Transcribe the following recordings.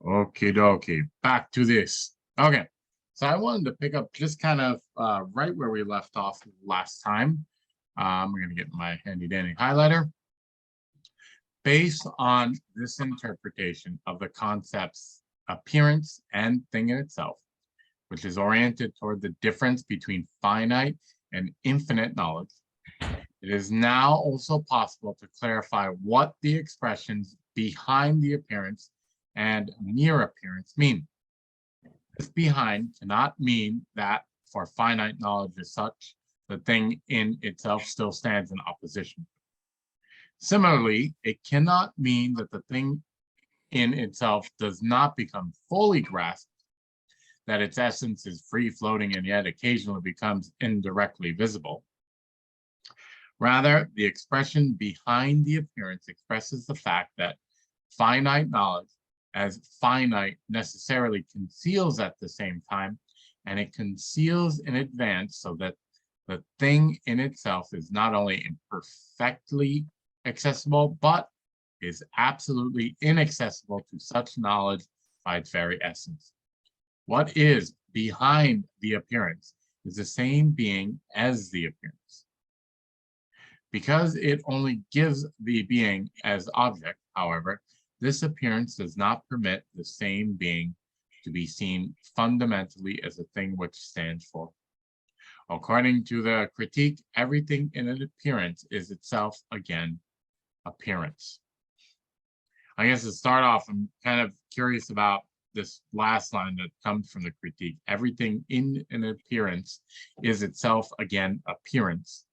Okie dokie. Back to this. Okay. So I wanted to pick up just kind of right where we left off last time. I'm going to get my handy dandy highlighter. Based on this interpretation of the concepts appearance and thing in itself, which is oriented toward the difference between finite and infinite knowledge, it is now also possible to clarify what the expressions behind the appearance and mere appearance mean. This behind cannot mean that for finite knowledge as such, the thing in itself still stands in opposition. Similarly, it cannot mean that the thing in itself does not become fully grasped, that its essence is free-floating and yet occasionally becomes indirectly visible. Rather, the expression behind the appearance expresses the fact that finite knowledge as finite necessarily conceals at the same time, and it conceals in advance so that the thing in itself is not only imperfectly accessible, but is absolutely inaccessible to such knowledge by its very essence. What is behind the appearance is the same being as the appearance. Because it only gives the being as object, however, this appearance does not permit the same being to be seen fundamentally as a thing which stands for. According to the critique, everything in an appearance is itself, again, appearance. I guess to start off, I'm kind of curious about this last line that comes from the critique. Everything in an appearance is itself, again, appearance.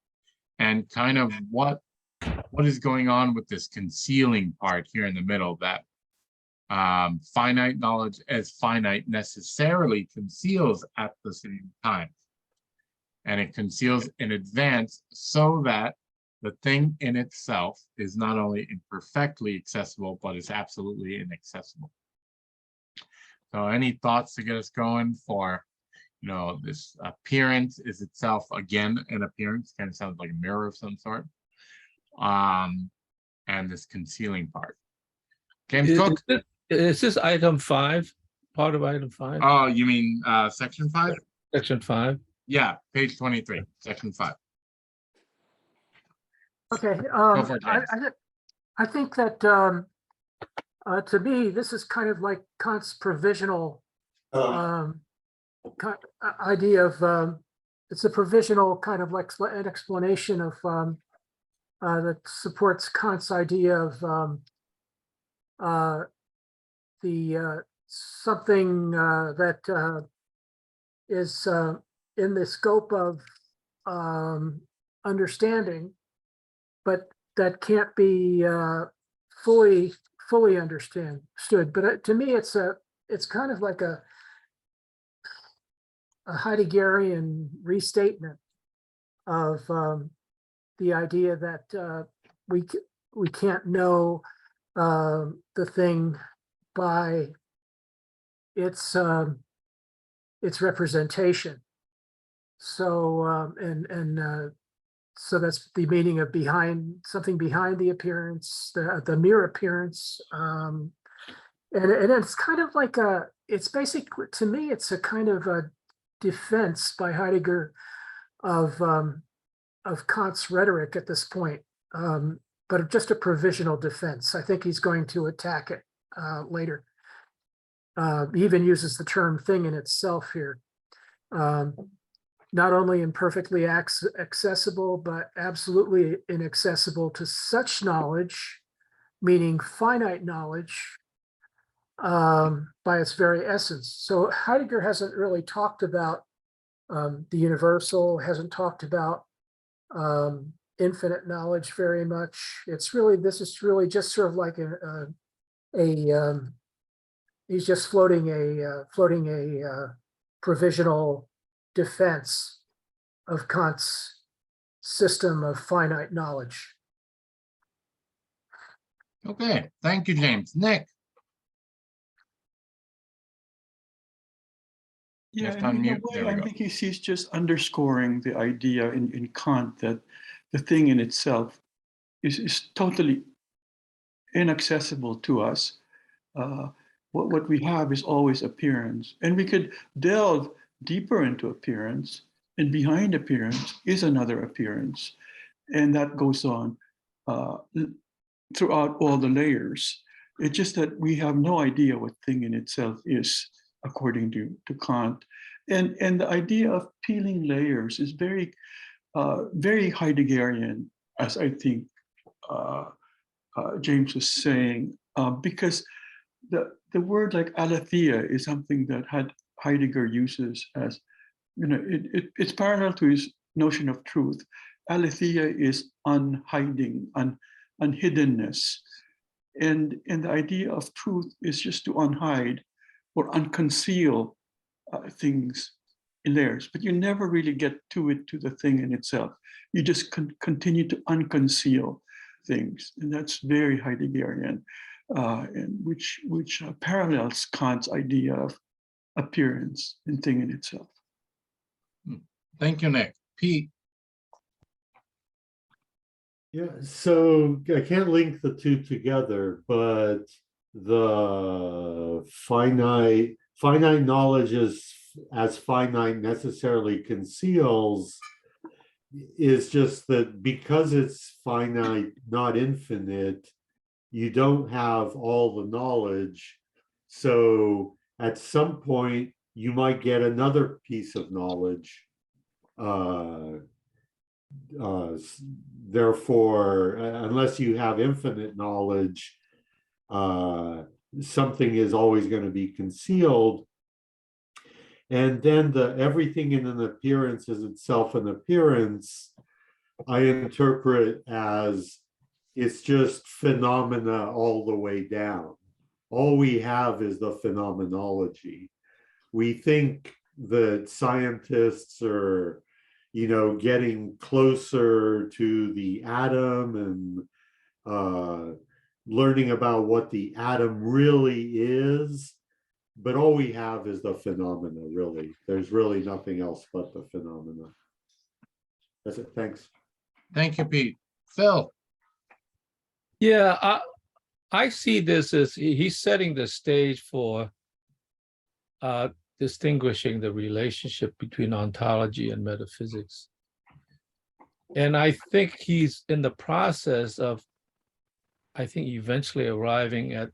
And kind of what is going on with this concealing part here in the middle, that finite knowledge as finite necessarily conceals at the same time. And it conceals in advance so that the thing in itself is not only imperfectly accessible, but is absolutely inaccessible. So any thoughts to get us going for, this appearance is itself, again, an appearance, kind of sounds like a mirror of some sort. And this concealing part. James Cook? Is this item 5, part of item 5? Oh, you mean section 5? Section 5? Yeah, page 23, section 5. Okay, Go for it, James. I think that to me, this is kind of like Kant's provisional idea of, it's a provisional kind of like an explanation of that supports Kant's idea of the something that is in the scope of understanding, but that can't be fully understood. But to me, it's kind of like a Heideggerian restatement of the idea that we can't know the thing by its representation. So so that's the meaning of something behind the appearance, the mere appearance, and it's kind of like it's basically, to me, it's a kind of a defense by Heidegger of Kant's rhetoric at this point, but just a provisional defense. I think he's going to attack it later. He even uses the term "thing in itself" here. Not only imperfectly accessible, but absolutely inaccessible to such knowledge, meaning finite knowledge, by its very essence. So Heidegger hasn't really talked about the universal, hasn't talked about infinite knowledge very much. This is really just sort of like he's just floating a provisional defense of Kant's system of finite knowledge. Okay, thank you, James. Nick? Yeah, in a way, I think he's just underscoring the idea in Kant that the thing in itself is totally inaccessible to us. what we have is always appearance. And we could delve deeper into appearance, and behind appearance is another appearance. And that goes on throughout all the layers. It's just that we have no idea what thing in itself is, according to Kant. And the idea of peeling layers is very, very Heideggerian, as I think James was saying, because the word like aletheia is something that Heidegger uses as, it's parallel to his notion of truth. Aletheia is unhiding, unhiddenness. And the idea of truth is just to unhide or unconceal things in layers, but you never really get to the thing in itself. You just continue to unconceal things, and that's very Heideggerian, and which parallels Kant's idea of appearance and thing in itself. Thank you, Nick. Pete. Yeah, so I can't link the two together, but the finite knowledge is as finite necessarily conceals is just that because it's finite, not infinite, you don't have all the knowledge. So at some point, you might get another piece of knowledge. Therefore, unless you have infinite knowledge, something is always going to be concealed. And then everything in an appearance is itself an appearance, I interpret as it's just phenomena all the way down. All we have is the phenomenology. We think that scientists are, getting closer to the atom and learning about what the atom really is. But all we have is the phenomena, really. There's really nothing else but the phenomena. That's it. Thanks. Thank you, Pete. Phil. Yeah, I see this as he's setting the stage for distinguishing the relationship between ontology and metaphysics. And I think he's in the process of, eventually arriving at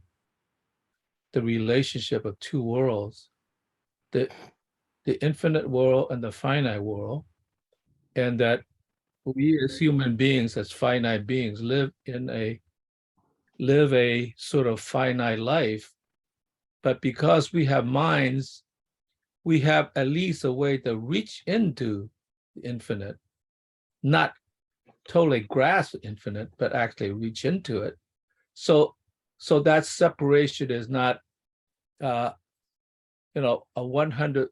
the relationship of two worlds, the infinite world and the finite world, and that we as human beings, as finite beings, live a sort of finite life, but because we have minds, we have at least a way to reach into the infinite, not totally grasp the infinite, but actually reach into it. So that separation is not, a 100%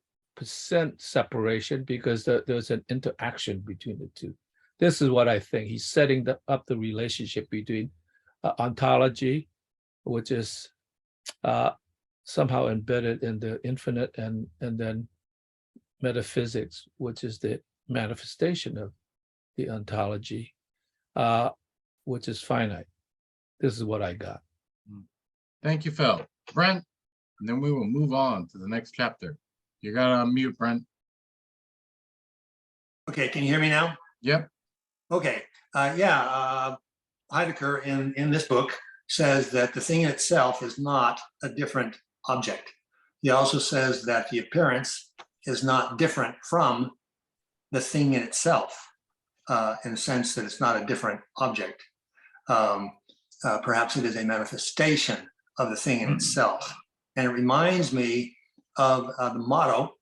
separation, because there's an interaction between the two. This is what I think. He's setting up the relationship between ontology, which is somehow embedded in the infinite, and then metaphysics, which is the manifestation of the ontology, which is finite. This is what I got. Thank you, Phil. Brent, and then we will move on to the next chapter. You got to unmute, Brent. Okay, can you hear me now? Yep. Okay, Heidegger in this book says that the thing in itself is not a different object. He also says that the appearance is not different from the thing in itself, in the sense that it's not a different object. Perhaps it is a manifestation of the thing in itself. And it reminds me of the motto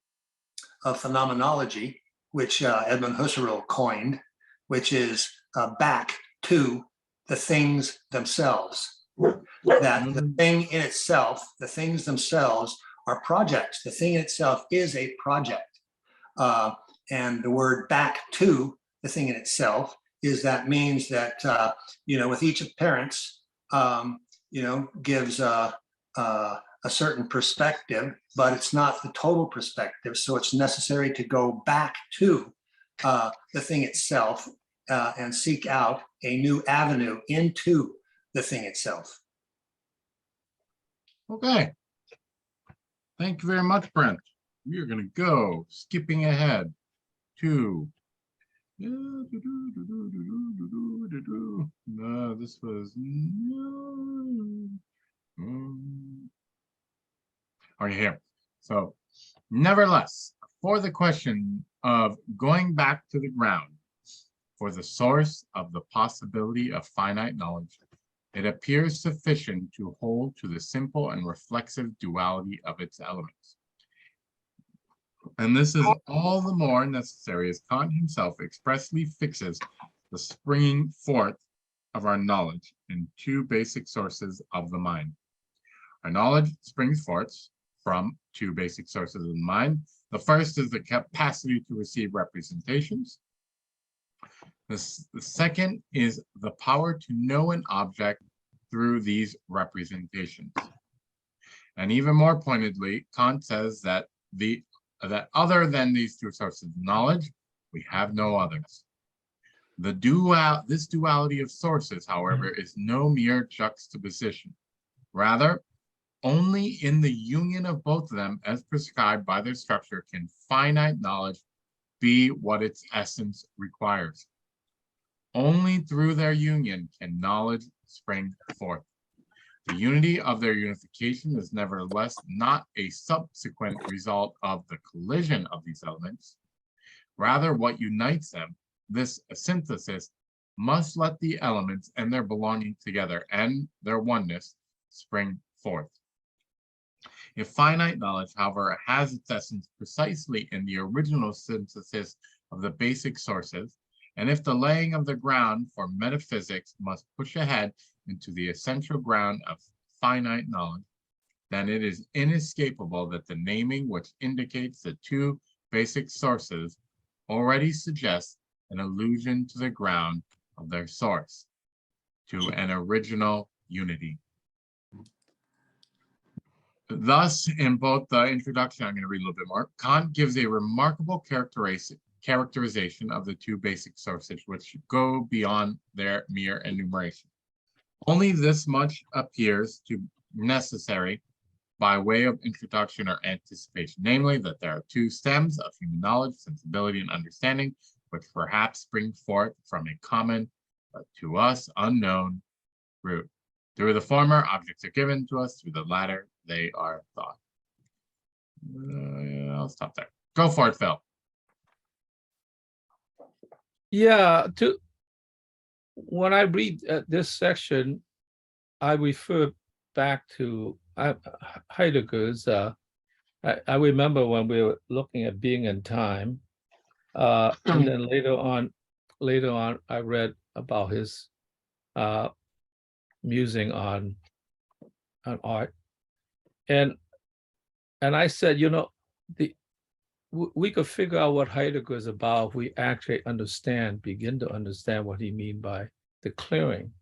of phenomenology, which Edmund Husserl coined, which is back to the things themselves. That the thing in itself, the things themselves are projects. The thing in itself is a project. And the word back to the thing in itself means that, with each appearance, gives a certain perspective, but it's not the total perspective. So it's necessary to go back to the thing itself and seek out a new avenue into the thing itself. Okay. Thank you very much, Brent. We are going to go skipping ahead to. No, this was okay here. So, nevertheless, for the question of going back to the ground for the source of the possibility of finite knowledge, it appears sufficient to hold to the simple and reflexive duality of its elements. And this is all the more necessary as Kant himself expressly fixes the springing forth of our knowledge in two basic sources of the mind. Our knowledge springs forth from two basic sources of the mind. The first is the capacity to receive representations. The second is the power to know an object through these representations. And even more pointedly, Kant says that that other than these two sources of knowledge, we have no others. This duality of sources, however, is no mere juxtaposition. Rather, only in the union of both of them, as prescribed by their structure, can finite knowledge be what its essence requires. Only through their union can knowledge spring forth. The unity of their unification is nevertheless not a subsequent result of the collision of these elements. Rather, what unites them, this synthesis, must let the elements and their belonging together and their oneness spring forth. If finite knowledge, however, has its essence precisely in the original synthesis of the basic sources, and if the laying of the ground for metaphysics must push ahead into the essential ground of finite knowledge, then it is inescapable that the naming which indicates the two basic sources already suggests an allusion to the ground of their source, to an original unity. Thus, in both the introduction, I'm going to read a little bit more, Kant gives a remarkable characterization of the two basic sources, which go beyond their mere enumeration. Only this much appears to necessary by way of introduction or anticipation, namely that there are two stems of human knowledge, sensibility, and understanding, which perhaps spring forth from a common, but to us unknown root. Through the former, objects are given to us, through the latter, they are thought. I'll stop there. Go for it, Phil. Yeah, when I read this section, I refer back to Heidegger's. I remember when we were looking at being and time, and then later on, I read about his musing on art, and I said, you know, we could figure out what Heidegger is about if we actually begin to understand what he means by the clearing.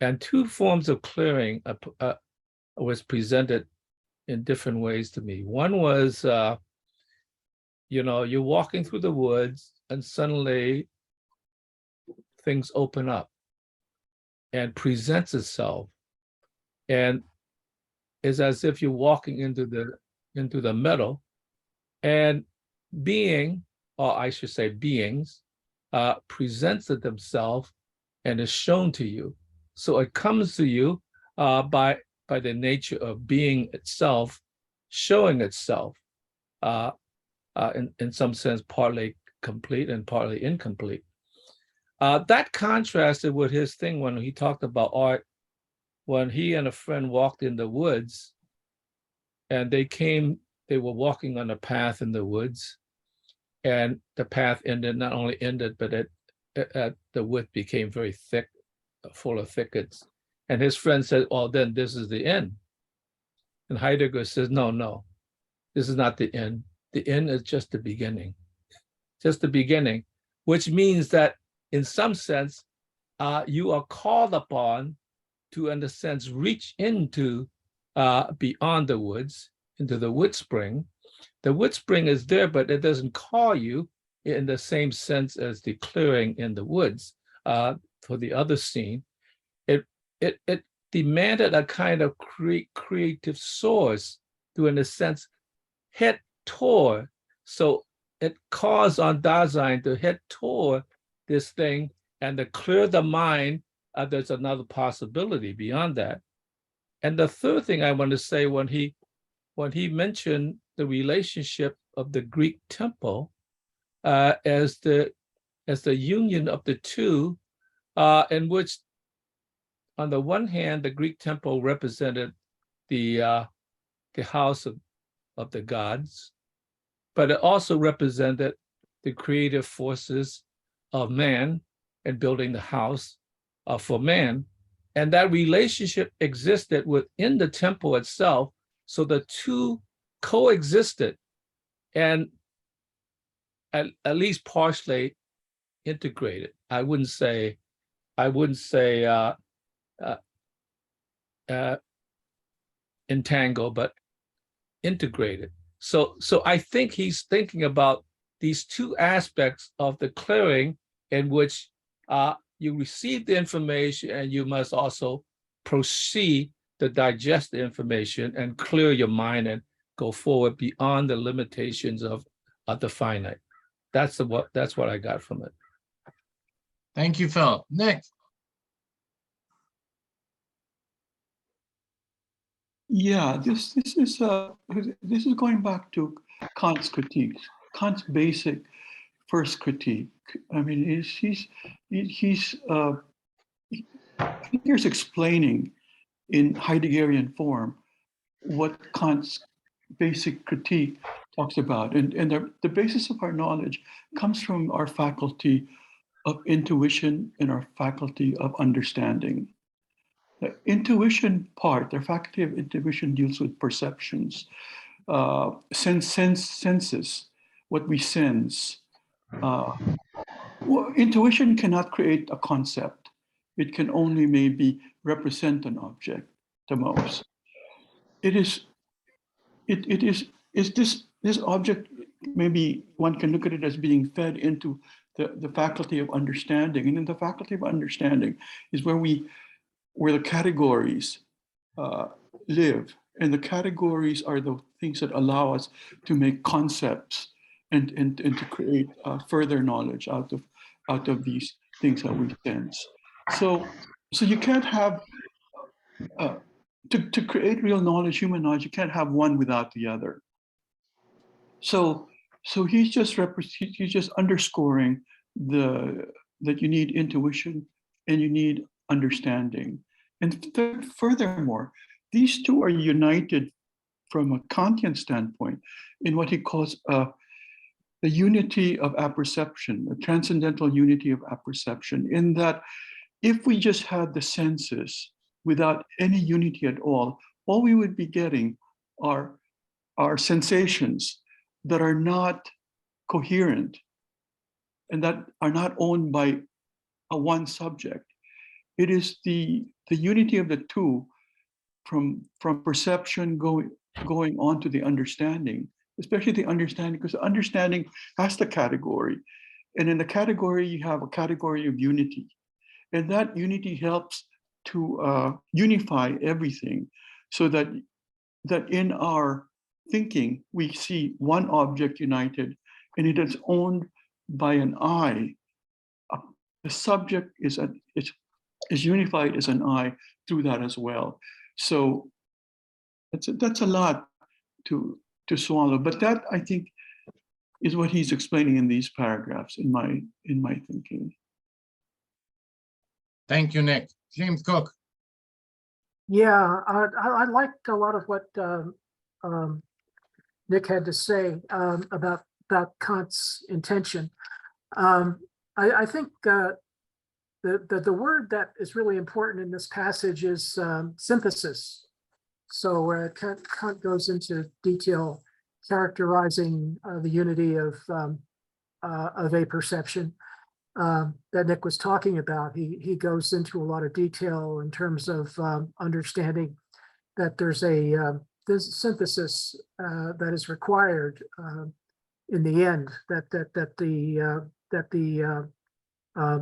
And two forms of clearing was presented in different ways to me. One was, you know, you're walking through the woods and suddenly things open up and presents itself, and it's as if you're walking into the meadow, and being, or I should say beings, presents it themselves and is shown to you. So it comes to you by the nature of being itself, showing itself, in some sense, partly complete and partly incomplete. That contrasted with his thing when he talked about art, when he and a friend walked in the woods, and they were walking on a path in the woods, and the path not only ended, but the wood became very thick, full of thickets. And his friend said, "Oh, then this is the end." And Heidegger says, "No, this is not the end. The end is just the beginning. Just the beginning," which means that in some sense, you are called upon to, in a sense, reach into beyond the woods, into the wood spring. The wood spring is there, but it doesn't call you in the same sense as the clearing in the woods for the other scene. It demanded a kind of creative source to, in a sense, head toward. So it calls on Dasein to head toward this thing and to clear the mind. There's another possibility beyond that. And the third thing I want to say, when he mentioned the relationship of the Greek temple as the union of the two, in which, on the one hand, the Greek temple represented the house of the gods, but it also represented the creative forces of man and building the house for man. And that relationship existed within the temple itself. So the two coexisted and at least partially integrated. I wouldn't say entangled, but integrated. So I think he's thinking about these two aspects of the clearing, in which you receive the information and you must also proceed to digest the information and clear your mind and go forward beyond the limitations of the finite. That's what I got from it. Thank you, Phil. Nick. Yeah, this is going back to Kant's critiques. Kant's basic first critique. I mean, he's explaining in Heideggerian form what Kant's basic critique talks about, and the basis of our knowledge comes from our faculty of intuition and our faculty of understanding. The intuition part, their faculty of intuition, deals with perceptions, senses, what we sense. Intuition cannot create a concept. It can only maybe represent an object the most. Is this object, maybe one can look at it as being fed into the faculty of understanding. And in the faculty of understanding is where the categories live. And the categories are the things that allow us to make concepts and to create further knowledge out of these things that we sense. So you can't have, to create real knowledge, human knowledge, you can't have one without the other. So he's just underscoring that you need intuition and you need understanding. And furthermore, these two are united from a Kantian standpoint in what he calls the unity of apperception, a transcendental unity of apperception, in that if we just had the senses without any unity at all we would be getting are sensations that are not coherent and that are not owned by a one subject. It is the unity of the two from perception going on to the understanding, especially the understanding, because the understanding has the category. And in the category, you have a category of unity. And that unity helps to unify everything so that in our thinking, we see one object united and it is owned by an I. The subject is unified as an I through that as well. So that's a lot to swallow, but that, I think, is what he's explaining in these paragraphs in my thinking. Thank you, Nick. James Cook. Yeah, I liked a lot of what Nick had to say about Kant's intention. I think the word that is really important in this passage is synthesis. So Kant goes into detail characterizing the unity of a perception that Nick was talking about. He goes into a lot of detail in terms of understanding that there's this synthesis that is required in the end that the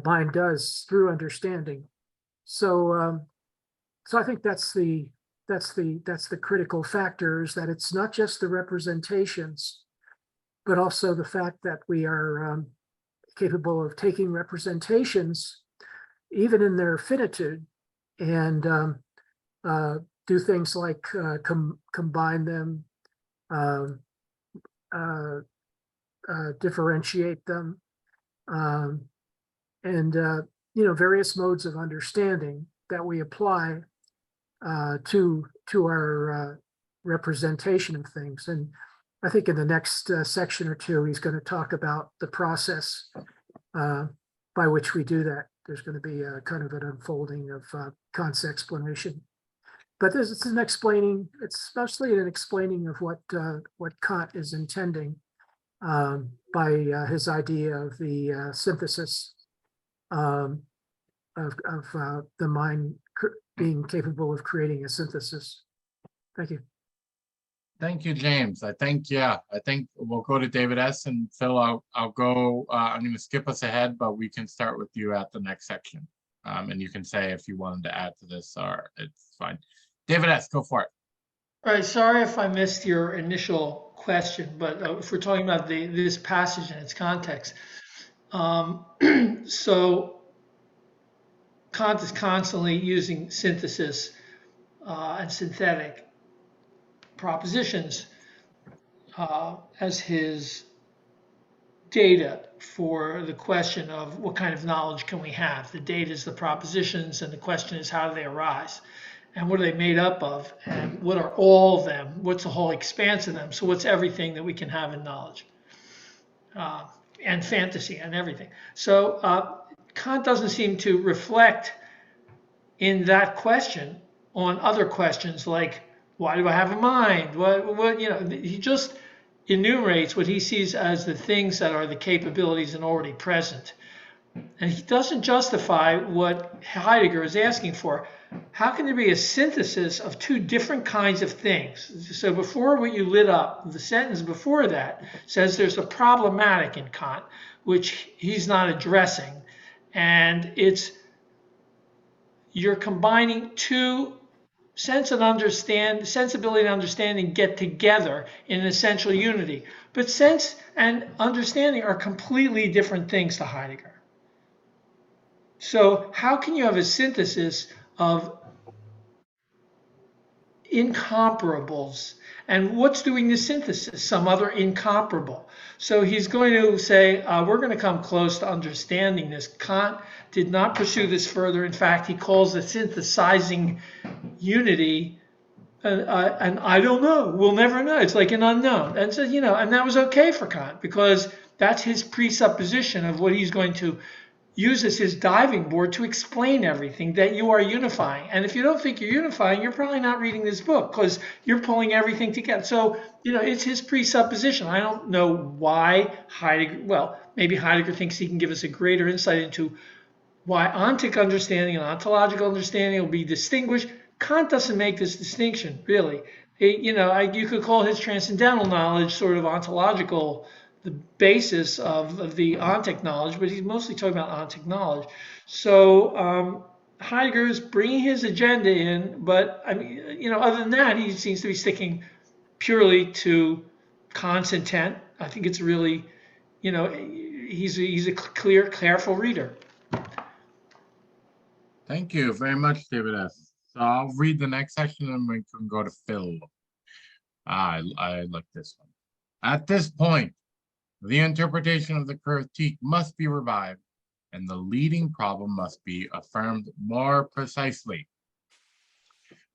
mind does through understanding. So I think that's the that's the critical factor, is that it's not just the representations, but also the fact that we are capable of taking representations, even in their finitude, and do things like combine them, differentiate them, and various modes of understanding that we apply to our representation of things. And I think in the next section or two, he's going to talk about the process by which we do that. There's going to be a kind of an unfolding of Kant's explanation. But it's an explaining, it's especially an explaining of what Kant is intending by his idea of the synthesis of the mind being capable of creating a synthesis. Thank you. Thank you, James. I think we'll go to David S. and Phil. I'll go. I'm going to skip us ahead, but we can start with you at the next section. And you can say if you wanted to add to this, or it's fine. David S., go for it. All right. Sorry if I missed your initial question, but if we're talking about this passage and its context, so Kant is constantly using synthesis and synthetic propositions as his data for the question of what kind of knowledge can we have. The data is the propositions, and the question is how do they arise, and what are they made up of, and what are all of them, what's the whole expanse of them, so what's everything that we can have in knowledge, and fantasy and everything. So Kant doesn't seem to reflect in that question on other questions like, why do I have a mind? What he just enumerates what he sees as the things that are the capabilities and already present. And he doesn't justify what Heidegger is asking for. How can there be a synthesis of two different kinds of things? So before what you lit up, the sentence before that says there's a problematic in Kant, which he's not addressing. And you're combining two sensibility and understanding get together in an essential unity. But sense and understanding are completely different things to Heidegger. So how can you have a synthesis of incomparables? And what's doing the synthesis? Some other incomparable. So he's going to say, we're going to come close to understanding this. Kant did not pursue this further. In fact, he calls the synthesizing unity and I don't know. We'll never know. It's like an unknown. And so, and that was okay for Kant because that's his presupposition of what he's going to use as his diving board to explain everything, that you are unifying. And if you don't think you're unifying, you're probably not reading this book because you're pulling everything together. So, it's his presupposition. I don't know why Heidegger, maybe Heidegger thinks he can give us a greater insight into why ontic understanding and ontological understanding will be distinguished. Kant doesn't make this distinction, really. You could call his transcendental knowledge sort of ontological, the basis of the ontic knowledge, but he's mostly talking about ontic knowledge. So Heidegger is bringing his agenda in, but other than that, he seems to be sticking purely to Kant's intent. I think it's really, he's a clear, careful reader. Thank you very much, David S. So I'll read the next section and we can go to Phil. I like this one. At this point, the interpretation of the critique must be revived and the leading problem must be affirmed more precisely.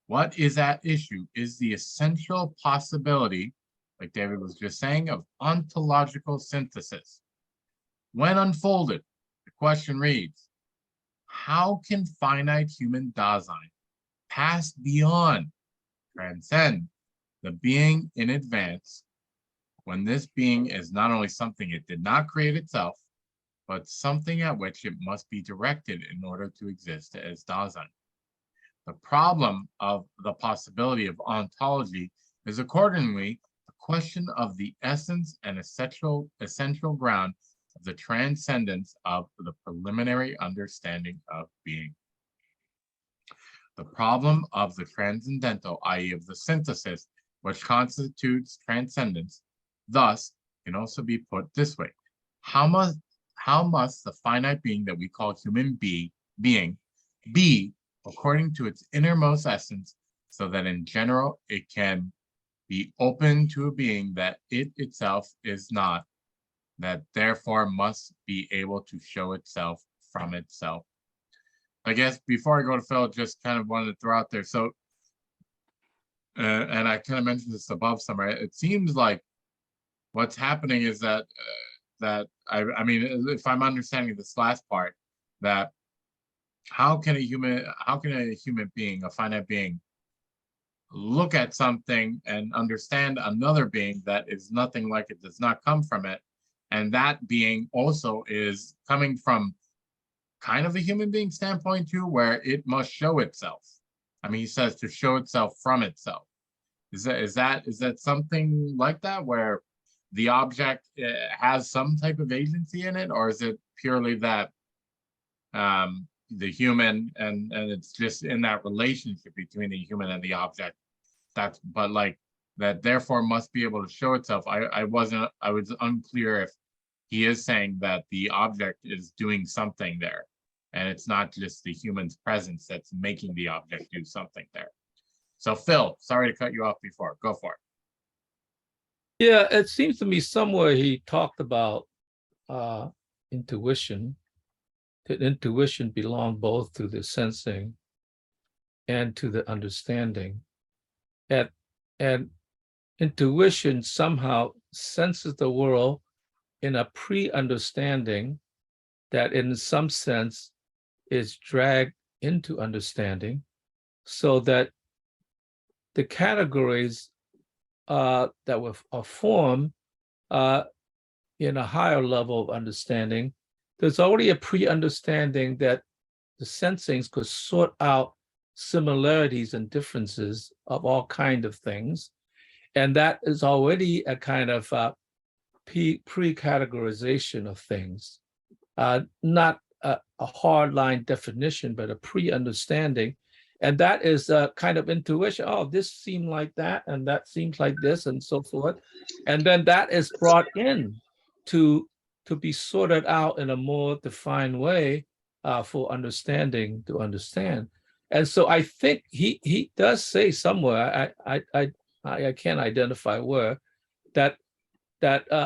What is at issue is the essential possibility, like David was just saying, of ontological synthesis. When unfolded, the question reads, how can finite human Dasein pass beyond, transcend the being in advance when this being is not only something it did not create itself, but something at which it must be directed in order to exist as Dasein? The problem of the possibility of ontology is accordingly the question of the essence and essential ground of the transcendence of the preliminary understanding of being. The problem of the transcendental, i.e. of the synthesis, which constitutes transcendence, thus can also be put this way. How must the finite being that we call human being be according to its innermost essence, so that in general it can be open to a being that it itself is not, that therefore must be able to show itself from itself? I guess before I go to Phil, just kind of wanted to throw out there. So, and I kind of mentioned this above somewhere. It seems like what's happening is that I mean, if I'm understanding this last part, that how can a human being, a finite being, look at something and understand another being that is nothing like it, does not come from it, and that being also is coming from kind of a human being standpoint too, where it must show itself. I mean, he says to show itself from itself. Is that something like that, where the object has some type of agency in it, or is it purely that the human and it's just in that relationship between the human and the object? That's, but like that therefore must be able to show itself. I was unclear if he is saying that the object is doing something there, and it's not just the human's presence that's making the object do something there. So Phil, sorry to cut you off before. Go for it. Yeah, it seems to me somewhere he talked about intuition. That intuition belonged both to the sensing and to the understanding. And intuition somehow senses the world in a pre-understanding that in some sense is dragged into understanding, so that the categories that are formed in a higher level of understanding, there's already a pre-understanding that the sensings could sort out similarities and differences of all kinds of things. And that is already a kind of pre-categorization of things, not a hard line definition, but a pre-understanding. And that is a kind of intuition. Oh, this seemed like that, and that seems like this, and so forth. And then that is brought in to be sorted out in a more defined way for understanding to understand. And so I think he does say somewhere, I can't identify where, that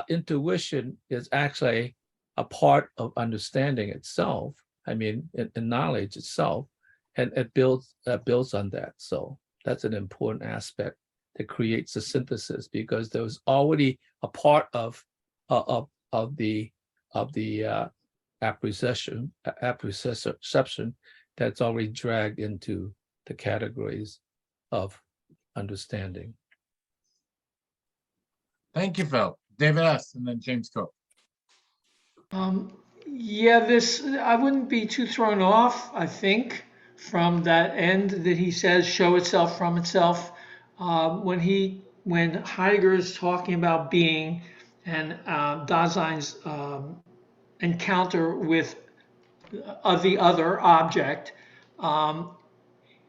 intuition is actually a part of understanding itself. I mean, in knowledge itself, and it builds on that. So that's an important aspect that creates a synthesis, because there was already a part of the apperception that's already dragged into the categories of understanding. Thank you, Phil. David S. and then James Cook. Yeah, this, I wouldn't be too thrown off, I think, from that end that he says show itself from itself. When Heidegger is talking about being and Dasein's encounter with the other object,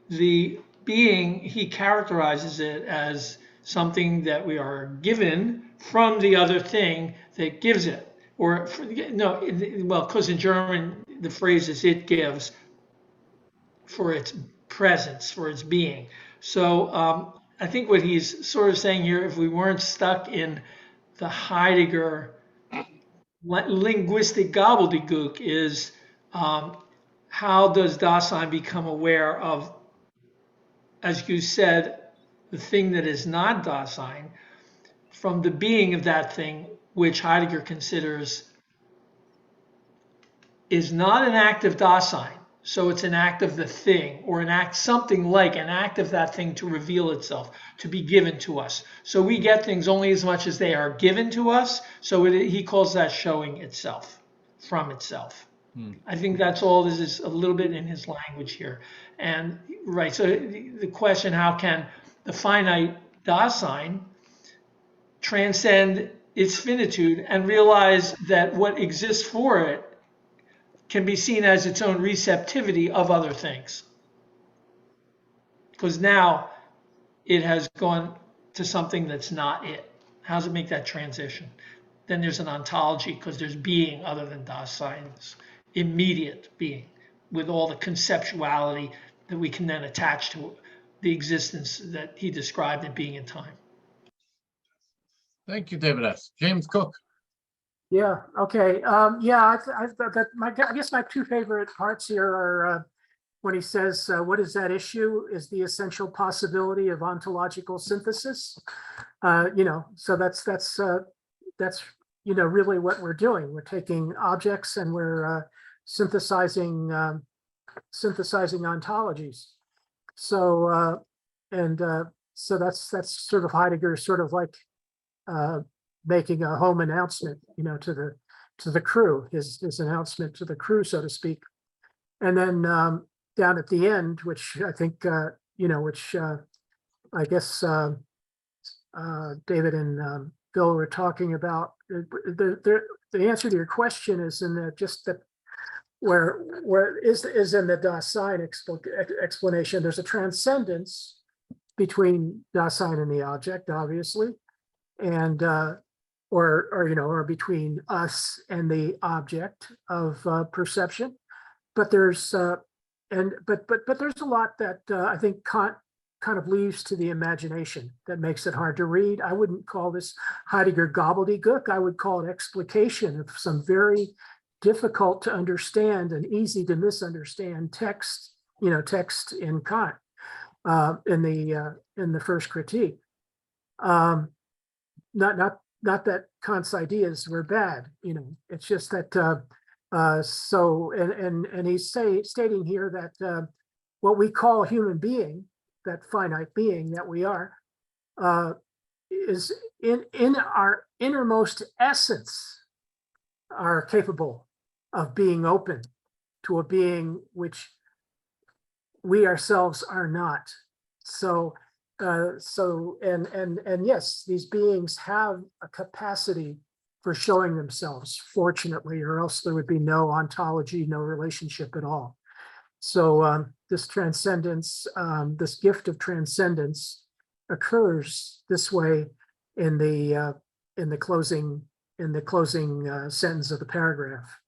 the being, he characterizes it as something that we are given from the other thing that gives it. Or, no, well, because in German, the phrase is it gives for its presence, for its being. So I think what he's sort of saying here, if we weren't stuck in the Heidegger linguistic gobbledygook, is how does Dasein become aware of, as you said, the thing that is not Dasein from the being of that thing, which Heidegger considers is not an act of Dasein. So it's an act of the thing, or an act, something like an act of that thing to reveal itself, to be given to us. So we get things only as much as they are given to us. So he calls that showing itself from itself. I think that's all. This is a little bit in his language here. And right, so the question, how can the finite Dasein transcend its finitude and realize that what exists for it can be seen as its own receptivity of other things? Because now it has gone to something that's not it. How does it make that transition? Then there's an ontology because there's being other than Dasein's immediate being with all the conceptuality that we can then attach to the existence that he described in being in time. Thank you, David S. James Cook. Yeah, okay. Yeah, I guess my two favorite parts here are when he says, what is that issue? Is the essential possibility of ontological synthesis. So that's really what we're doing. We're taking objects and we're synthesizing ontologies. So so that's sort of Heidegger sort of like making a home announcement, to the crew, his announcement to the crew, so to speak. And then down at the end, which I think, I guess David and Bill were talking about, the answer to your question is in that where is in the Dasein explanation. There's a transcendence between Dasein and the object, obviously, and or between us and the object of perception. But there's but there's a lot that I think Kant kind of leaves to the imagination that makes it hard to read. I wouldn't call this Heidegger gobbledygook. I would call it explication of some very difficult to understand and easy to misunderstand text in Kant in the first critique. Not that Kant's ideas were bad, it's just that and he's stating here that what we call human being, that finite being that we are, is in our innermost essence are capable of being open to a being which we ourselves are not. So yes, these beings have a capacity for showing themselves, fortunately, or else there would be no ontology, no relationship at all. So this transcendence, this gift of transcendence, occurs this way in the closing sentence of the paragraph,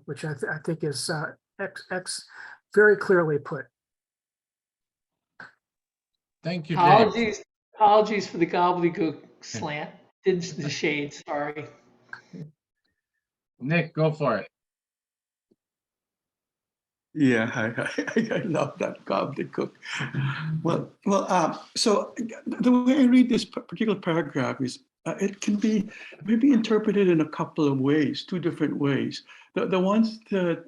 which I think is very clearly put. Thank you, James. Apologies for the gobbledygook slant. Didn't the shade, sorry. Nick, go for it. Yeah, I love that gobbledygook. So the way I read this particular paragraph is it can be maybe interpreted in a couple of ways, two different ways. The ones that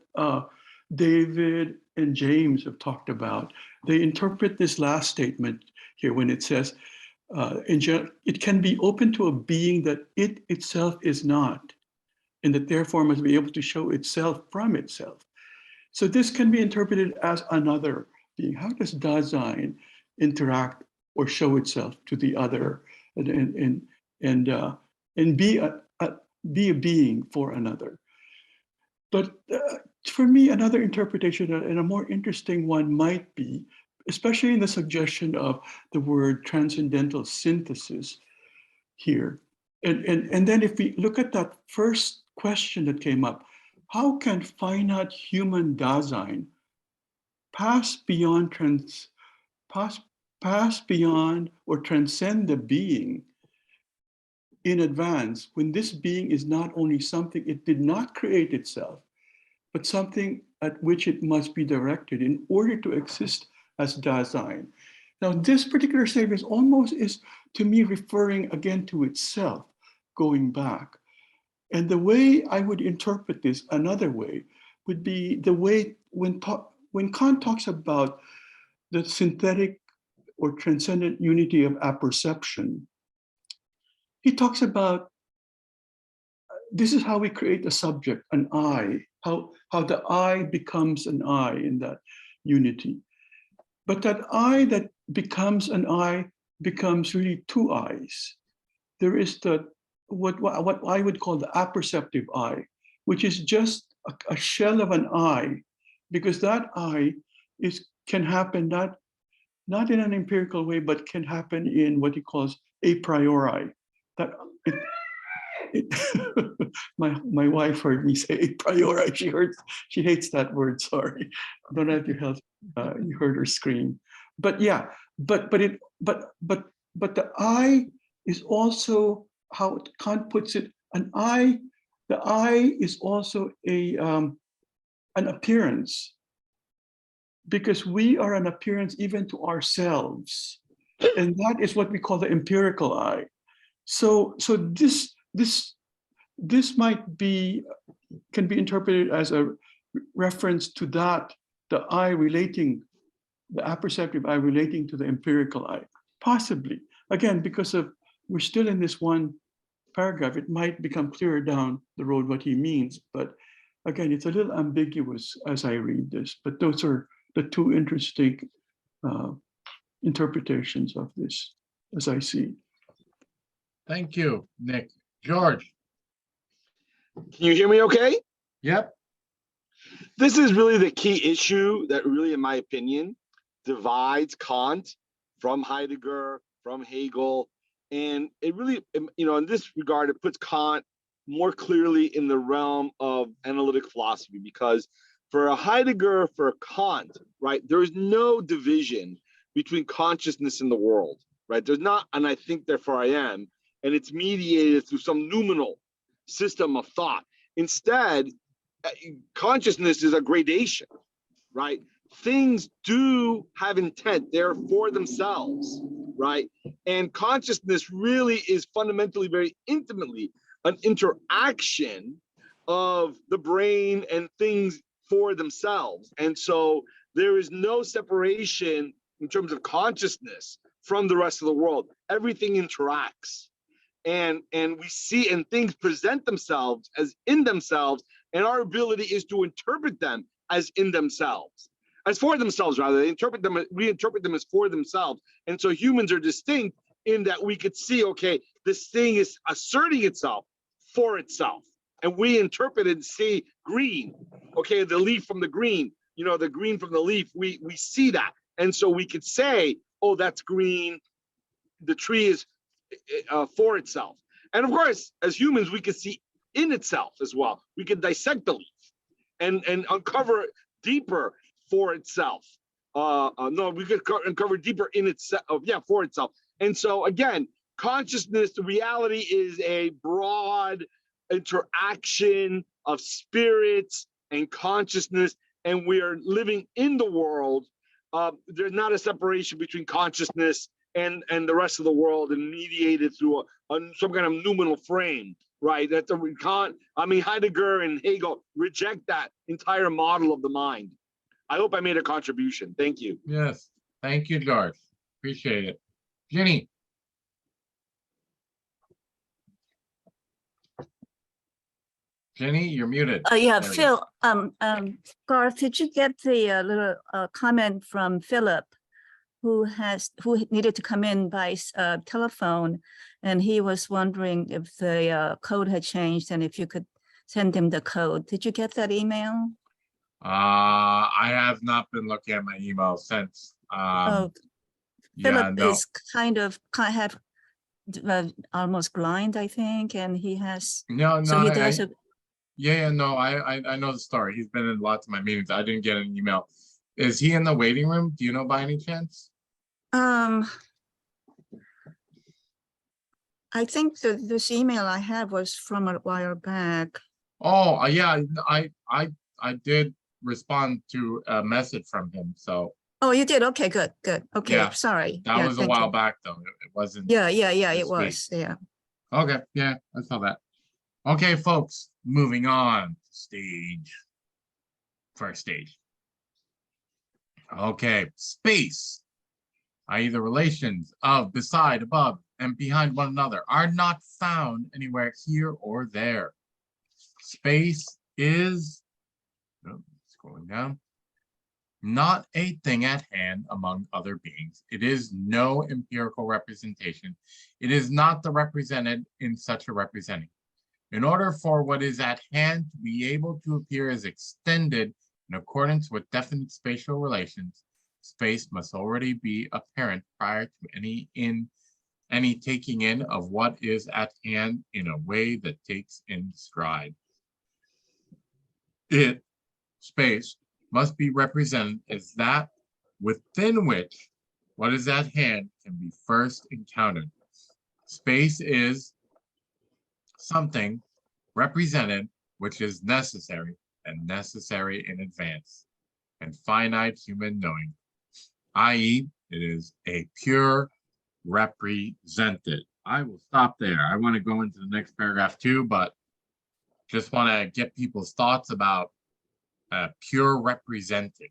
David and James have talked about, they interpret this last statement here when it says, in general, it can be open to a being that it itself is not, and that therefore must be able to show itself from itself. So this can be interpreted as another being. How does Dasein interact or show itself to the other and be a being for another? But for me, another interpretation and a more interesting one might be, especially in the suggestion of the word transcendental synthesis here. And then if we look at that first question that came up, how can finite human Dasein pass beyond or transcend the being in advance when this being is not only something it did not create itself, but something at which it must be directed in order to exist as Dasein? Now, this particular statement is to me referring again to itself, going back. And the way I would interpret this another way would be the way when Kant talks about the synthetic or transcendent unity of apperception, he talks about this is how we create a subject, an I, how the I becomes an I in that unity. But that I that becomes an I becomes really two I's. There is what I would call the apperceptive I, which is just a shell of an I, because that I can happen not in an empirical way, but can happen in what he calls a priori. That my wife heard me say a priori. She hates that word. Sorry, I don't know if you heard her scream. But yeah, but the I is also how Kant puts it. The I is also an appearance, because we are an appearance even to ourselves, and that is what we call the empirical I. So this might be, can be interpreted as a reference to that, the I relating, the apperceptive I relating to the empirical I, possibly. Again, because we're still in this one paragraph, it might become clearer down the road what he means. But again, it's a little ambiguous as I read this, but those are the two interesting interpretations of this as I see. Thank you, Nick. George. Can you hear me okay? Yep. This is really the key issue that really, in my opinion, divides Kant from Heidegger, from Hegel. And it really, in this regard, it puts Kant more clearly in the realm of analytic philosophy, because for a Heidegger, for a Kant, right, there is no division between consciousness and the world, right? There's not, and I think therefore I am, and it's mediated through some noumenal system of thought. Instead, consciousness is a gradation, right? Things do have intent, they're for themselves, right? And consciousness really is fundamentally, very intimately, an interaction of the brain and things for themselves. And so there is no separation in terms of consciousness from the rest of the world. Everything interacts. And we see, and things present themselves as in themselves, and our ability is to interpret them as in themselves, as for themselves, rather. They interpret them, reinterpret them as for themselves. And so humans are distinct in that we could see, okay, this thing is asserting itself for itself. And we interpret and see green, okay, the leaf from the green, the green from the leaf, we see that. And so we could say, oh, that's green, the tree is for itself. And of course, as humans, we can see in itself as well. We can dissect the leaf and uncover deeper for itself. No, we could uncover deeper in itself, for itself. And so again, consciousness, the reality is a broad interaction of spirits and consciousness, and we are living in the world. There's not a separation between consciousness and the rest of the world, and mediated through some kind of noumenal frame, right? That we can't. Heidegger and Hegel reject that entire model of the mind. I hope I made a contribution. Thank you. Yes. Thank you, George. Appreciate it. Jenny. Jenny, you're muted. Yeah, There we Phil, Garth, did you get the little comment from Philip, who needed to come in by telephone, and he was wondering if the code had changed and if you could send him the code. Did you get that email? I have not been looking at my email since. Philip is kind of almost blind, I think, and he has. No, So he does. No, I know the story. He's been in lots of my meetings. I didn't get an email. Is he in the waiting room? Do you know by any chance? I think that this email I have was from a while back. Oh, yeah, I did respond to a message from him. So. Oh, you did? Okay, good. Okay, Yeah, sorry. That was a while back, though. It wasn't. Yeah, it was. Week. Yeah. Okay, yeah, I saw that. Okay, folks, moving on. First stage. Okay, space, i.e. the relations of beside, above, and behind one another are not found anywhere here or there. Space is, scrolling down, not a thing at hand among other beings. It is no empirical representation. It is not the represented in such a representing. In order for what is at hand to be able to appear as extended in accordance with definite spatial relations, space must already be apparent prior to any taking in of what is at hand in a way that takes in stride. Space, must be represented as that within which what is at hand can be first encountered. Space is something represented which is necessary and necessary in advance, and finite human knowing, i.e., it is a pure represented. I will stop there. I want to go into the next paragraph too, but just want to get people's thoughts about pure represented,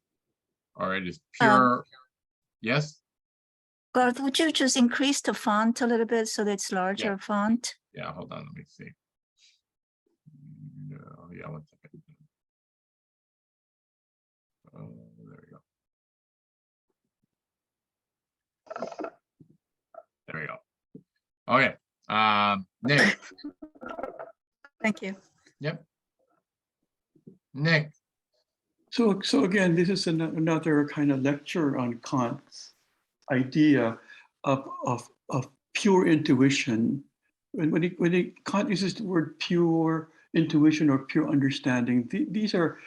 or it is pure. Yes. Garth, would you just increase the font a little bit so that it's larger font? Yeah. Hold on. Let me see. No, yeah. 1 second. There we go. There we go. Okay. Nick. Thank you. Yep. Nick. So again, this is another kind of lecture on Kant's idea of pure intuition. When Kant uses the word pure intuition or pure understanding, these are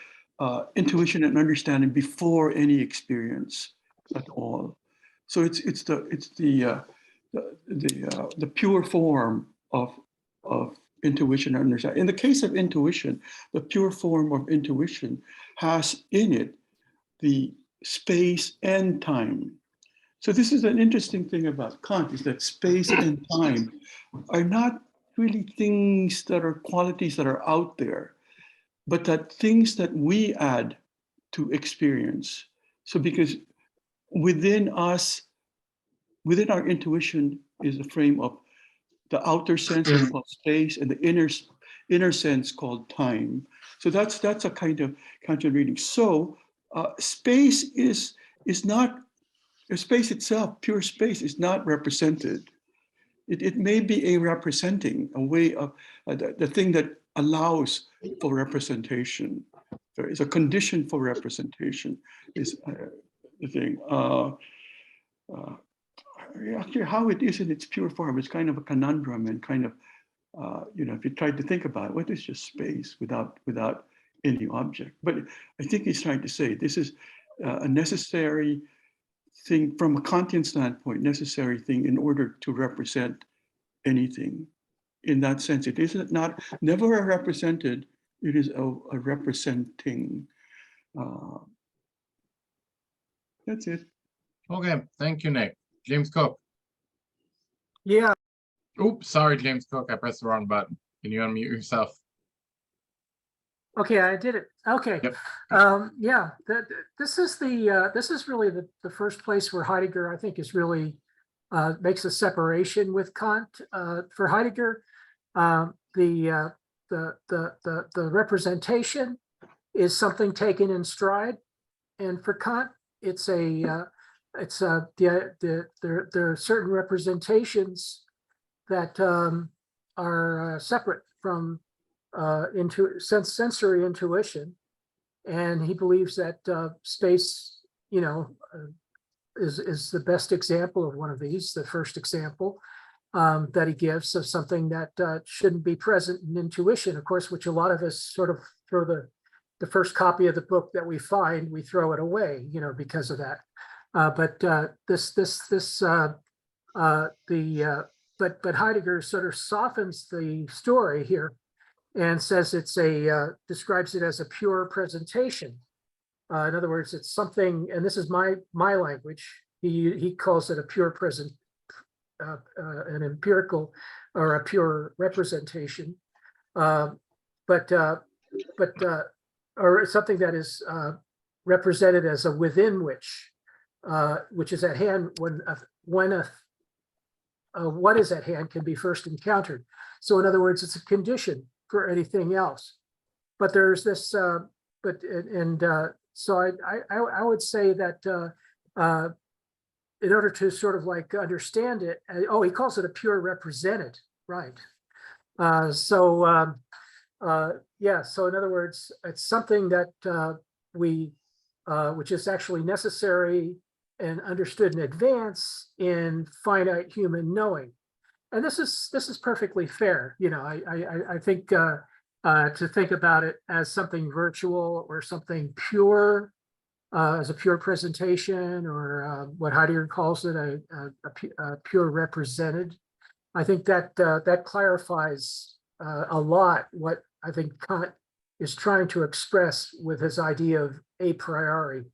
intuition and understanding before any experience at all. So it's the pure form of intuition and understanding. In the case of intuition, the pure form of intuition has in it the space and time. So this is an interesting thing about Kant, is that space and time are not really things that are qualities that are out there, but that things that we add to experience. So because within us, within our intuition is a frame of the outer sense called space and the inner sense called time. So that's a kind of reading. So space is not, space itself, pure space is not represented. It may be a representing, a way of the thing that allows for representation. There is a condition for representation is the thing. Actually, how it is in its pure form is kind of a conundrum, and kind of, if you try to think about it, what is just space without any object? But I think he's trying to say this is a necessary thing from a Kantian standpoint, necessary thing in order to represent anything. In that sense, it is never a represented, it is a representing. That's it. Okay. Thank you, Nick. James Cook. Yeah, Oops, sorry, James Cook. I pressed the wrong button. Can you unmute yourself? okay, I did it. Okay. Yep. Yeah, this is really the first place where Heidegger, I think, is really makes a separation with Kant. For Heidegger, the representation is something taken in stride, and for Kant, there are certain representations that are separate from sensory intuition, and he believes that space, is the best example of one of these. The first example that he gives of something that shouldn't be present in intuition, of course, which a lot of us sort of throw the first copy of the book that we find, we throw it away, because of that. But Heidegger sort of softens the story here and says describes it as a pure presentation. In other words, it's something, and this is my language. He calls it a pure present, an empirical or a pure representation, or something that is represented as a within which is at hand when what is at hand can be first encountered. So in other words, it's a condition for anything else. But there's this, so I would say that in order to sort of like understand it, he calls it a pure represented, right? So in other words, it's something that which is actually necessary and understood in advance in finite human knowing. And this is perfectly fair. You know, I think to think about it as something virtual or something pure, as a pure presentation, or what Heidegger calls it, a pure represented. I think that that clarifies a lot what I think Kant is trying to express with his idea of a priori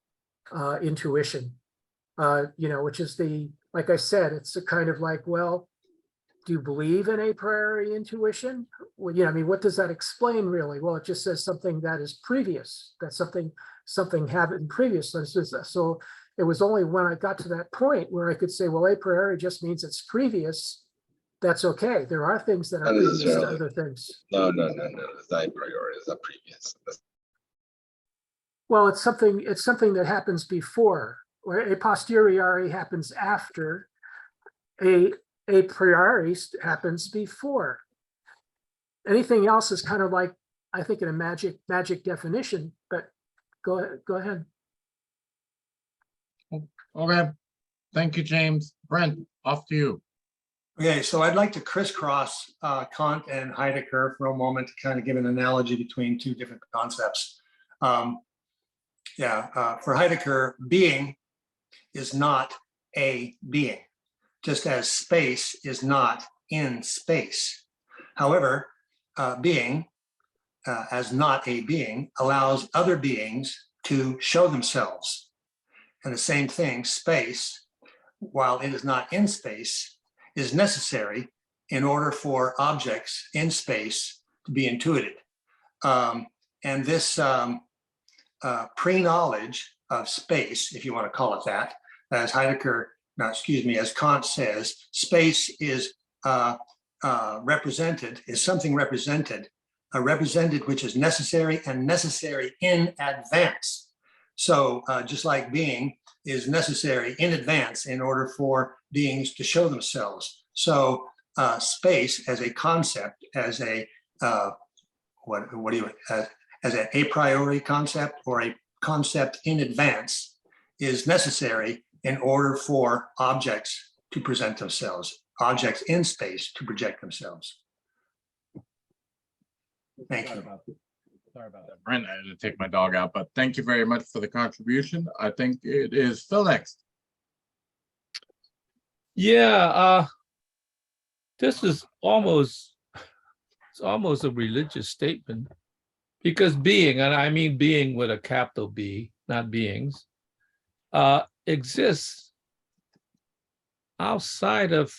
intuition. You know, which is like I said, it's a kind of like, well, do you believe in a priori intuition? Well, you know, I mean, what does that explain really? Well, it just says something that is previous, that something happened previous. So it was only when I got to that point where I could say, well, a priori just means it's previous. That's okay. There are things that are Not previous to necessarily. other things. No. It's not a priori. It's a previous. Well, it's something that happens before, or a posteriori happens after, a priori happens before. Anything else is kind of like, I think, in a magic definition, but go ahead. Okay, thank you, James. Brent, off to you. Okay, so I'd like to crisscross Kant and Heidegger for a moment to kind of give an analogy between two different concepts. For Heidegger, being is not a being, just as space is not in space. However, being, as not a being, allows other beings to show themselves. And the same thing, space, while it is not in space, is necessary in order for objects in space to be intuited. And this pre-knowledge of space, if you want to call it that, as as Kant says, space is represented, is something represented, which is necessary and necessary in advance. So just like being is necessary in advance in order for beings to show themselves. So space as a concept, as a as an a priori concept or a concept in advance, is necessary in order for objects to present themselves, objects in space to project themselves. Thank you. Sorry about that, Brent. I had to take my dog out, but thank you very much for the contribution. I think it is Phil next. Yeah, this is almost a religious statement, because being, and I mean being with a capital B, not beings, exists outside of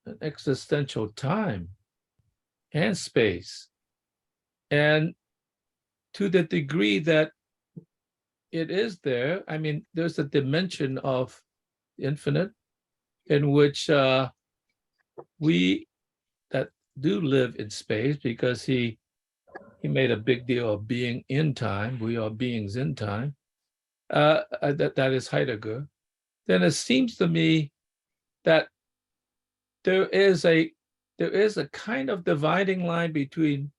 an existential time and space. And to the degree that it is there, I mean, there's a dimension of infinite in which we that do live in space, because he made a big deal of being in time. We are beings in time. That is Heidegger. Then it seems to me that there is a kind of dividing line between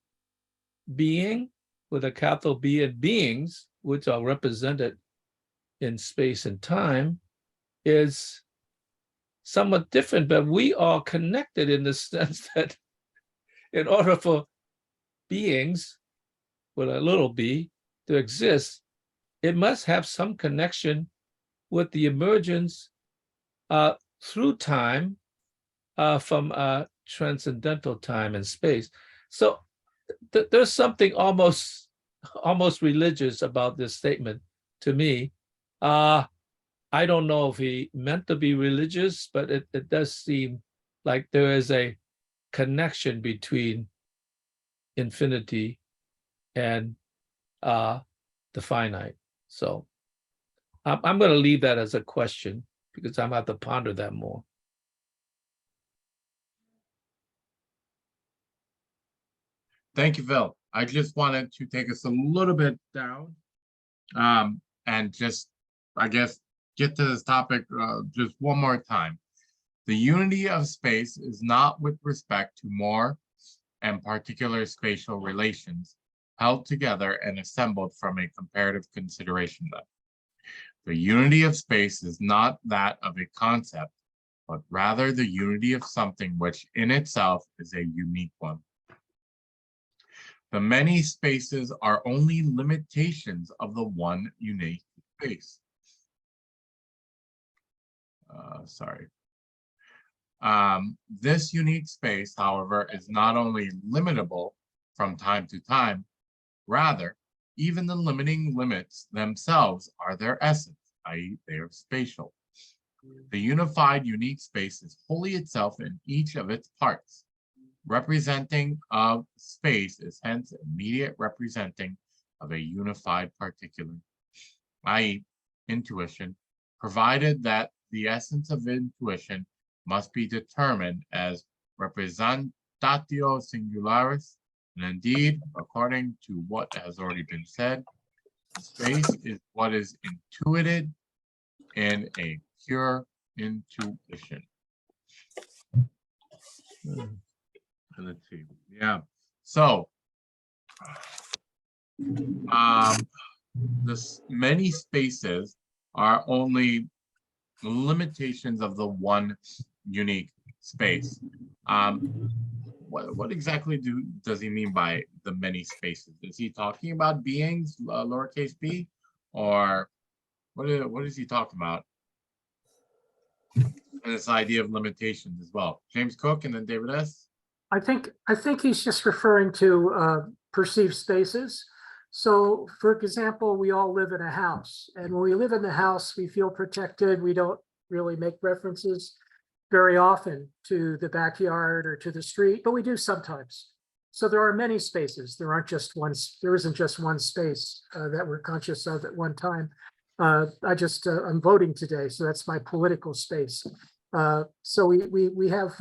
being with a capital B and beings, which are represented in space and time, is somewhat different, but we are connected in the sense that in order for beings with a little b to exist, it must have some connection with the emergence through time from transcendental time and space. So there's something almost religious about this statement to me. I don't know if he meant to be religious, but it does seem like there is a connection between infinity and the finite. So I'm going to leave that as a question, because I'm going to have to ponder that more. Thank you, Phil. I just wanted to take us a little bit down and just, I guess, get to this topic just one more time. The unity of space is not with respect to more and particular spatial relations held together and assembled from a comparative consideration. The unity of space is not that of a concept, but rather the unity of something which in itself is a unique one. The many spaces are only limitations of the one unique space. This unique space, however, is not only limitable from time to time, rather, even the limiting limits themselves are their essence, i.e., they are spatial. The unified unique space is wholly itself in each of its parts. Representing of space is hence immediate representing of a unified particular, i.e., intuition, provided that the essence of intuition must be determined as representatio singularis, and indeed, according to what has already been said, space is what is intuited in a pure intuition. Let's see. Yeah. So, this many spaces are only limitations of the one unique space. What exactly does he mean by the many spaces? Is he talking about beings, lowercase b, or what is he talking about? And this idea of limitations as well. James Cook and then David S. I think he's just referring to perceived spaces. So, for example, we all live in a house, and when we live in the house, we feel protected. We don't really make references very often to the backyard or to the street, but we do sometimes. So there are many spaces. There aren't just one. There isn't just one space that we're conscious of at one time. I'm voting today, so that's my political space. So we have.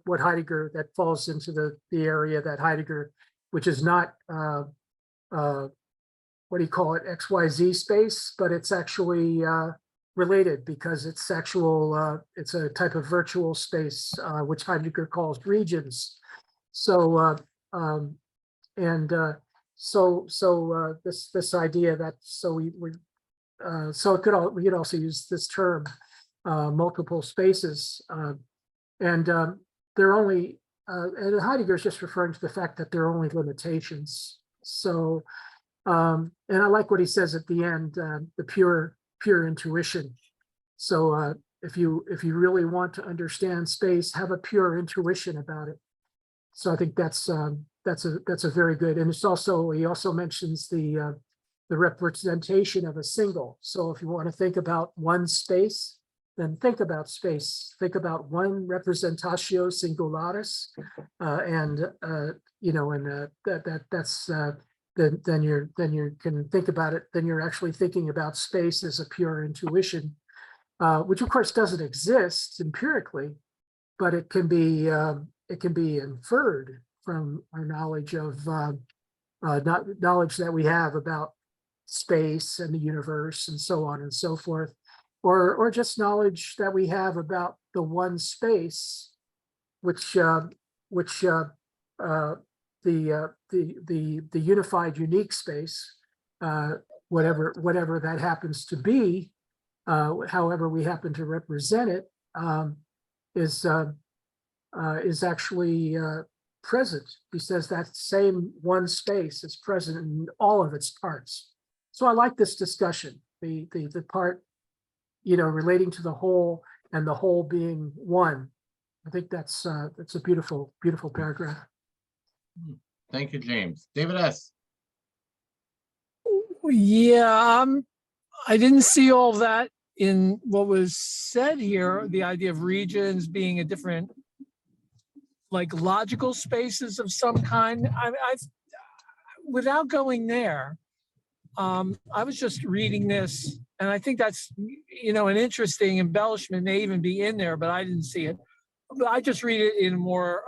What Heidegger, that falls into the area that Heidegger, which is not what do you call it, XYZ space, but it's actually related because it's actual, it's a type of virtual space, which Heidegger calls regions. So, this idea that, we could also use this term, multiple spaces, and they're only, and Heidegger is just referring to the fact that there are only limitations. So, and I like what he says at the end, the pure intuition. So if you really want to understand space, have a pure intuition about it. So I think that's a very good, and it's also, he also mentions the representation of a single. So if you want to think about one space, then think about space. Think about one representatio singularis, then you can think about it. Then you're actually thinking about space as a pure intuition, which of course doesn't exist empirically, but it can be inferred from our knowledge of knowledge that we have about space and the universe and so on and so forth. Or just knowledge that we have about the one space, which the unified unique space, whatever that happens to be, however we happen to represent it, is actually present. He says that same one space is present in all of its parts. So I like this discussion. The part, relating to the whole and the whole being one. I think that's a beautiful paragraph. Thank you, James. David S. Yeah, I didn't see all that in what was said here. The idea of regions being a different, like logical spaces of some kind. Without going there, I was just reading this, and I think that's, an interesting embellishment may even be in there, but I didn't see it. But I just read it in a more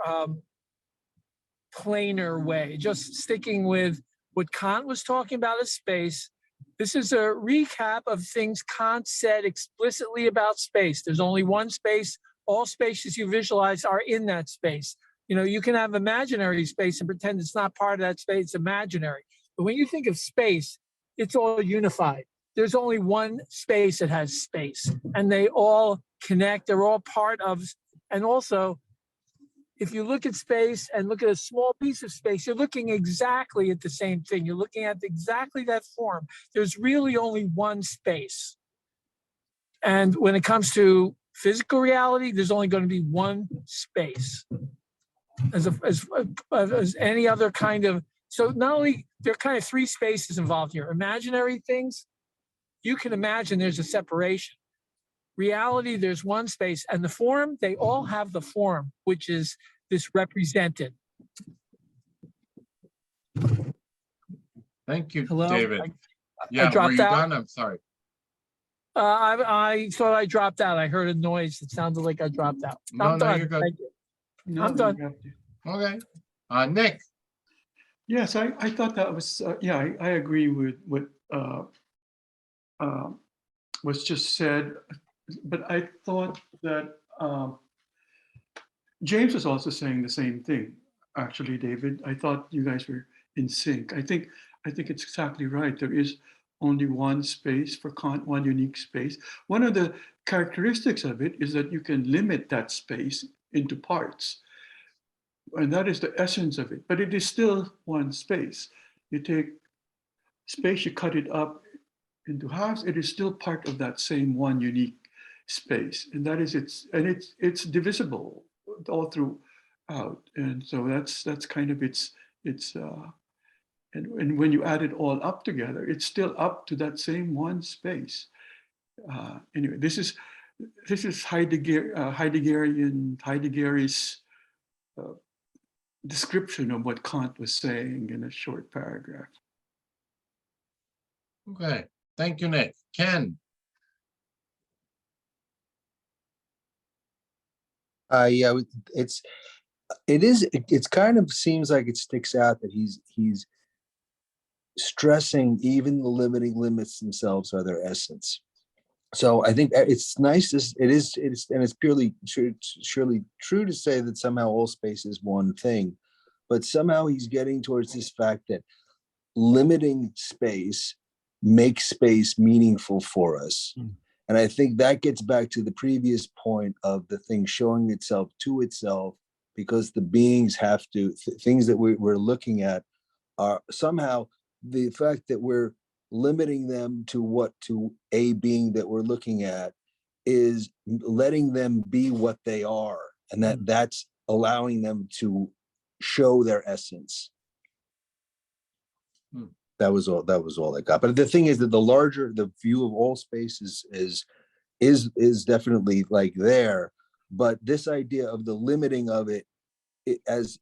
plainer way, just sticking with what Kant was talking about as space. This is a recap of things Kant said explicitly about space. There's only one space. All spaces you visualize are in that space. You can have imaginary space and pretend it's not part of that space, it's imaginary. But when you think of space, it's all unified. there's only one space that has space, and they all connect. They're all part of, and also, if you look at space and look at a small piece of space, you're looking exactly at the same thing. You're looking at exactly that form. There's really only one space. And when it comes to physical reality, there's only going to be one space. As any other kind of, so not only, there are kind of three spaces involved here. Imaginary things, you can imagine there's a separation. Reality, there's one space, and the form, they all have the form, which is this represented. Thank you, Hello? David. I Yeah, were dropped you out. done? I'm sorry. I thought I dropped out. I heard a noise. It sounded like I dropped out. No, I'm no, done. you're good. Thank you. No, I'm done. you have to. Okay. Nick. Yes, I thought that was, yeah, I agree with what was just said, but I thought that James was also saying the same thing, actually, David. I thought you guys were in sync. I think it's exactly right. There is only one space for Kant, one unique space. One of the characteristics of it is that you can limit that space into parts. And that is the essence of it, but it is still one space. You take space, you cut it up into halves, it is still part of that same one unique space. And that is it's divisible all throughout. And so that's kind of its and when you add it all up together, it's still up to that same one space. Anyway, this is Heidegger's description of what Kant was saying in a short paragraph. Okay. Thank you, Nick. Ken. Yeah, it's kind of seems like it sticks out that he's stressing even the limiting limits themselves are their essence. So I think it's nice. It is, and it's surely true to say that somehow all space is one thing, but somehow he's getting towards this fact that limiting space makes space meaningful for us. And I think that gets back to the previous point of the thing showing itself to itself, because the beings have to, things that we're looking at are somehow the fact that we're limiting them to a being that we're looking at is letting them be what they are, and that's allowing them to show their essence. That was all I got. But the thing is that the view of all space is definitely like there, but this idea of the limiting of it as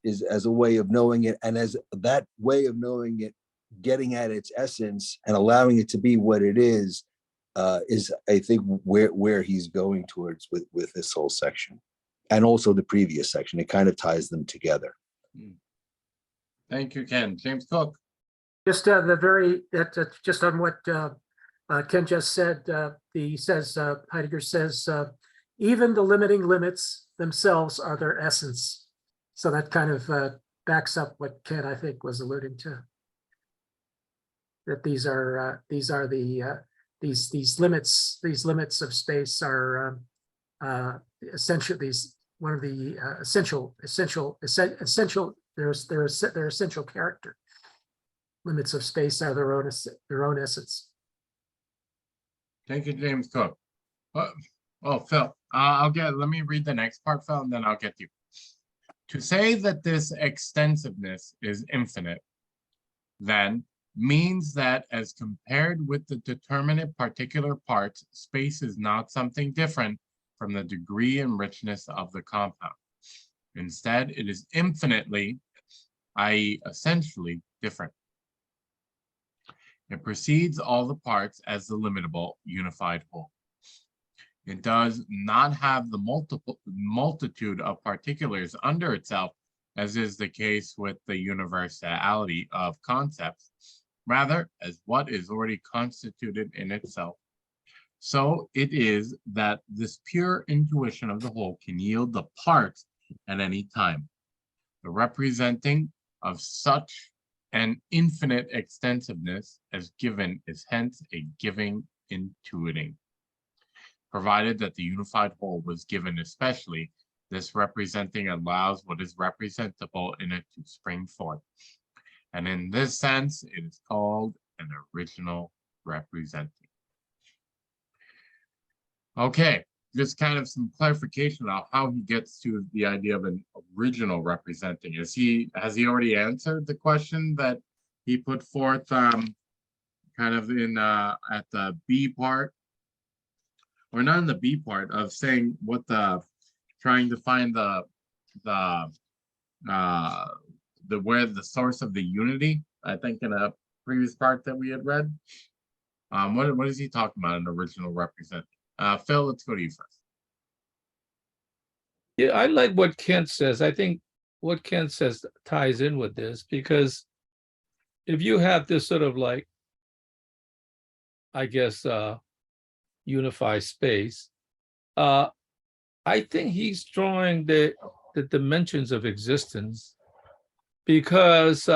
a way of knowing it, and as that way of knowing it getting at its essence and allowing it to be what it is I think where he's going towards with this whole section, and also the previous section. It kind of ties them together. Thank you, Ken. James Cook. Just just on what Ken just said, Heidegger says, even the limiting limits themselves are their essence. So that kind of backs up what Ken, I think, was alluding to. That these limits of space are essential. One of the their essential character. Limits of space are their own essence. Thank you, James Cook. Phil, let me read the next part, Phil, and then I'll get you. To say that this extensiveness is infinite, then, means that as compared with the determinate particular parts, space is not something different from the degree and richness of the compound. Instead, it is infinitely, i.e., essentially different. It precedes all the parts as the limitable unified whole. It does not have the multitude of particulars under itself, as is the case with the universality of concepts, rather as what is already constituted in itself. So it is that this pure intuition of the whole can yield the parts at any time. The representing of such and infinite extensiveness as given is hence a giving intuiting. Provided that the unified whole was given especially, this representing allows what is representable in it to spring forth. And in this sense, it is called an original representing. Okay, just kind of some clarification of how he gets to the idea of an original representing. Has he already answered the question that he put forth kind of in at the B part? Or not in the B part of saying what trying to find the where the source of the unity, I think in a previous part that we had read. What is he talking about in original representing? Phil, let's go to you first. Yeah, I like what Kent says. I think what Kent says ties in with this, because if you have this sort of like, I guess, unified space, I think he's drawing the dimensions of existence, because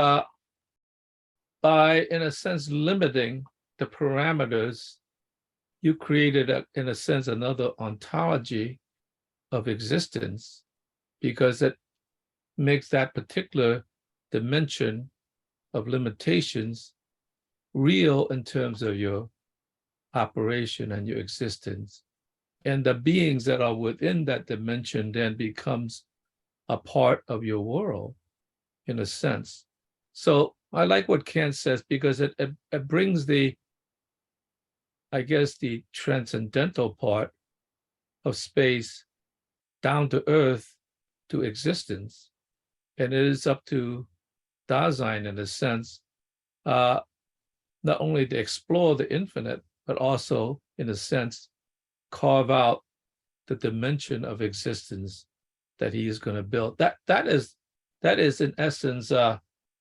by, in a sense, limiting the parameters, you created, in a sense, another ontology of existence, because it makes that particular dimension of limitations real in terms of your operation and your existence. And the beings that are within that dimension then becomes a part of your world, in a sense. So I like what Kant says, because it brings the, I guess, the transcendental part of space down to earth, to existence. And it is up to Dasein, in a sense, not only to explore the infinite, but also, in a sense, carve out the dimension of existence that he is going to build. That is in essence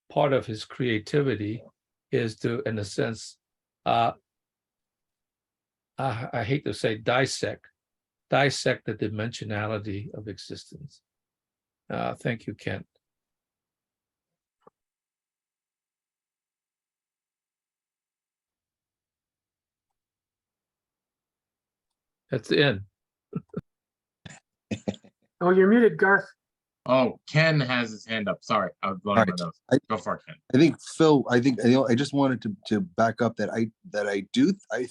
part of his creativity, is to, in a sense, I hate to say dissect the dimensionality of existence. Thank you, Kent. That's the end. Oh, you're muted, Garth. Oh, Ken has his hand up. Sorry, I was blowing my All nose. right. Go for it, Ken. I think Phil, I just wanted to back up that I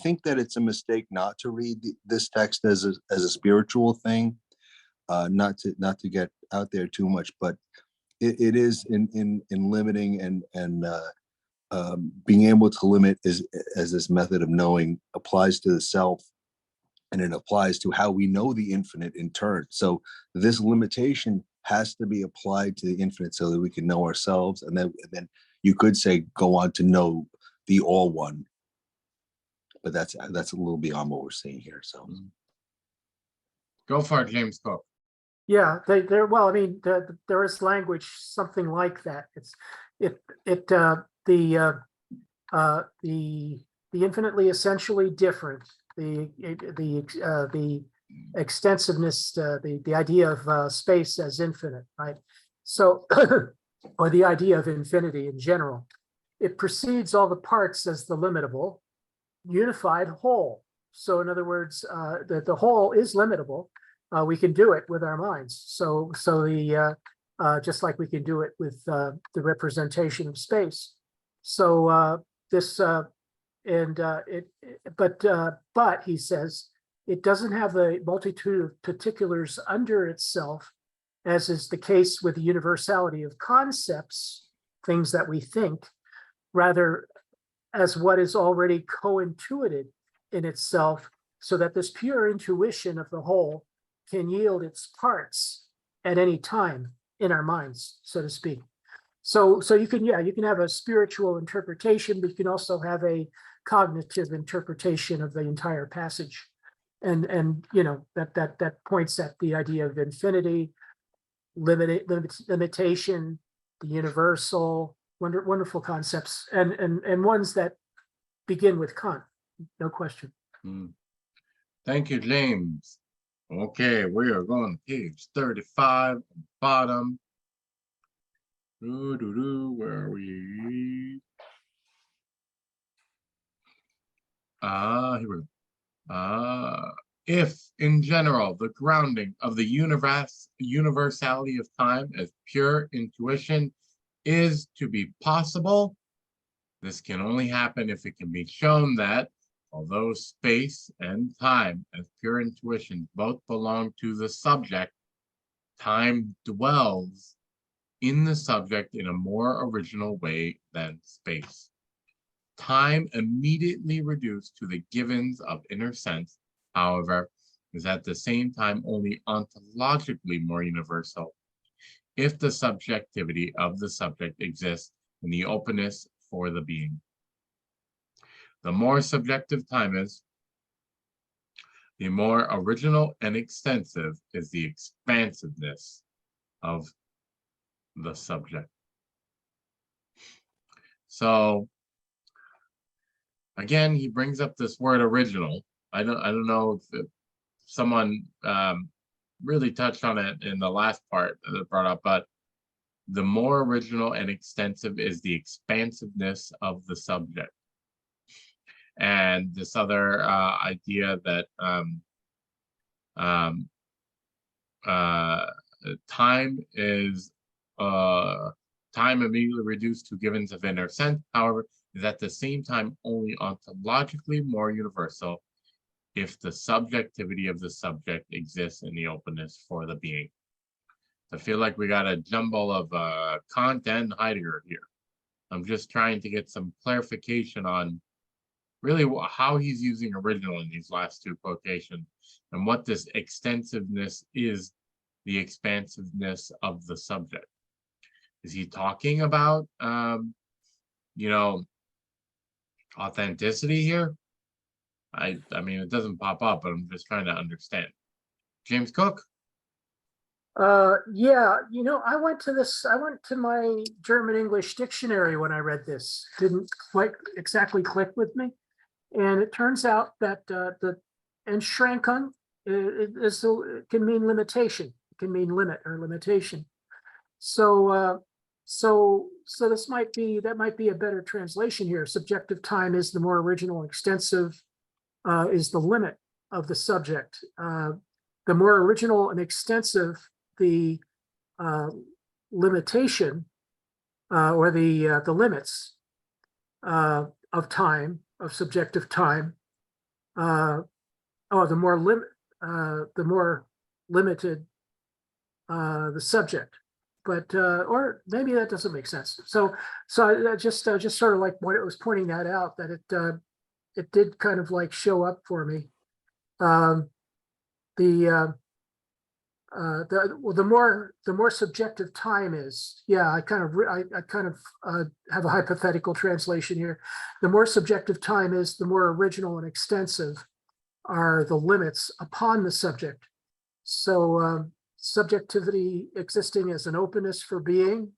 think that it's a mistake not to read this text as a spiritual thing, not to get out there too much, but it is in limiting and being able to limit as this method of knowing applies to the self, and it applies to how we know the infinite in turn. So this limitation has to be applied to the infinite so that we can know ourselves, and then you could say go on to know the all one, but that's a little beyond what we're seeing here. So Go for it, James Cook. Yeah, they're well. I mean, there is language something like that. The infinitely essentially different, the extensiveness, the idea of space as infinite, right? So, or the idea of infinity in general, it precedes all the parts as the limitable, unified whole. So, in other words, the whole is limitable. We can do it with our minds. So just like we can do it with the representation of space. So but he says it doesn't have the multitude of particulars under itself, as is the case with the universality of concepts, things that we think, rather as what is already co-intuited in itself, so that this pure intuition of the whole can yield its parts at any time in our minds, so to speak. So you can have a spiritual interpretation, but you can also have a cognitive interpretation of the entire passage, and you know that points at the idea of infinity, limitation, the universal, wonderful concepts, and ones that begin with Kant, no question. Thank you, James. Okay, we are going to page 35, bottom. Where are we? Here we go. If, in general, the grounding of the universality of time as pure intuition is to be possible, this can only happen if it can be shown that, although space and time as pure intuition both belong to the subject, time dwells in the subject in a more original way than space. Time immediately reduced to the givens of inner sense, however, is at the same time only ontologically more universal if the subjectivity of the subject exists in the openness for the being. The more subjective time is, the more original and extensive is the expansiveness of the subject. So again, he brings up this word original. I don't know if someone really touched on it in the last part that it brought up, but the more original and extensive is the expansiveness of the subject. And this other idea that time is time immediately reduced to givens of inner sense, however, is at the same time only ontologically more universal if the subjectivity of the subject exists in the openness for the being. I feel like we got a jumble of Kant and Heidegger here. I'm just trying to get some clarification on really how he's using original in these last two quotations and what this extensiveness is, the expansiveness of the subject. Is he talking about, you know, authenticity here? I mean, it doesn't pop up, but I'm just trying to understand. James Cook? Yeah, you know, I went to my German English dictionary when I read this. Didn't quite exactly click with me. And it turns out that the Einschränkung it can mean limitation. It can mean limit or limitation. So this might be a better translation here. Subjective time is the more original and extensive, is the limit of the subject. The more original and extensive the limitation or the limits of time, of subjective time, the more limited the subject. But or maybe that doesn't make sense. So I just sort of like what it was pointing that out, that it did kind of like show up for me. The more subjective time is, yeah, I kind of have a hypothetical translation here. The more subjective time is, the more original and extensive are the limits upon the subject. So subjectivity existing as an openness for being,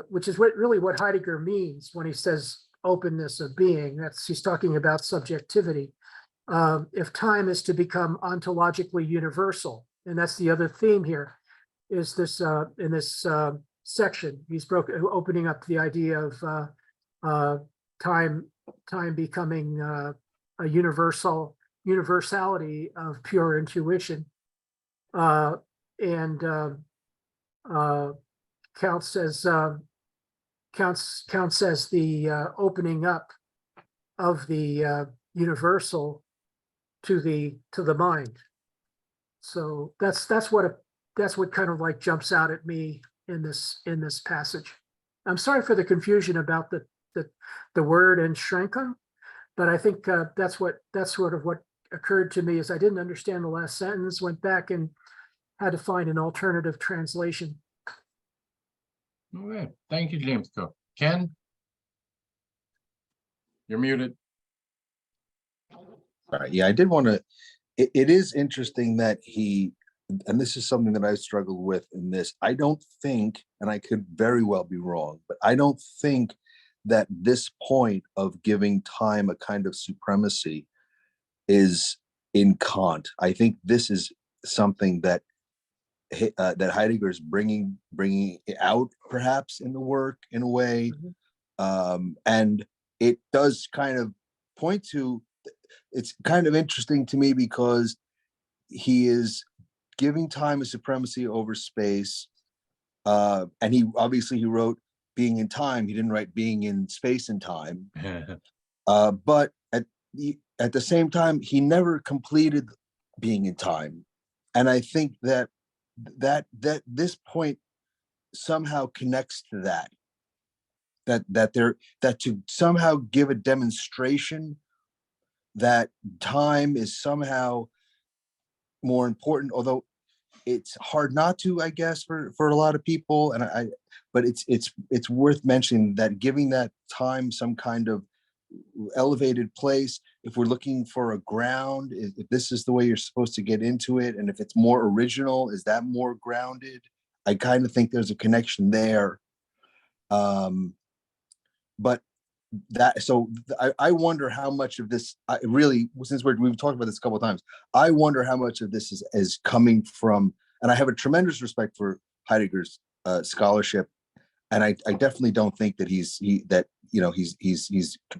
which is really what Heidegger means when he says openness of being. He's talking about subjectivity. If time is to become ontologically universal, and that's the other theme here, is this in this section, he's opening up the idea of time becoming a universality of pure intuition. Kant says the opening up of the universal to the mind. So that's what kind of like jumps out at me in this passage. I'm sorry for the confusion about the word Einschränkung, but I think that's sort of what occurred to me, is I didn't understand the last sentence, went back and had to find an alternative translation. Okay, thank you, James Cook. Ken? You're muted. All right, yeah, I did want to, it is interesting that and this is something that I struggled with in this, I don't think, and I could very well be wrong, but I don't think that this point of giving time a kind of supremacy is in Kant. I think this is something that that Heidegger is bringing it out perhaps in the work in a way. And it does kind of point to, it's kind of interesting to me because he is giving time a supremacy over space. And he wrote being in time. He didn't write being in space and time. But at the same time, he never completed being in time. And I think that this point somehow connects to that to somehow give a demonstration that time is somehow more important, although it's hard not to, I guess, for a lot of people. But it's worth mentioning that giving that time some kind of elevated place, if we're looking for a ground, if this is the way you're supposed to get into it, and if it's more original, is that more grounded? I kind of think there's a connection there. But I wonder how much of this, since we've talked about this a couple of times, I wonder how much of this is coming from, and I have a tremendous respect for Heidegger's scholarship, and I definitely don't think that he's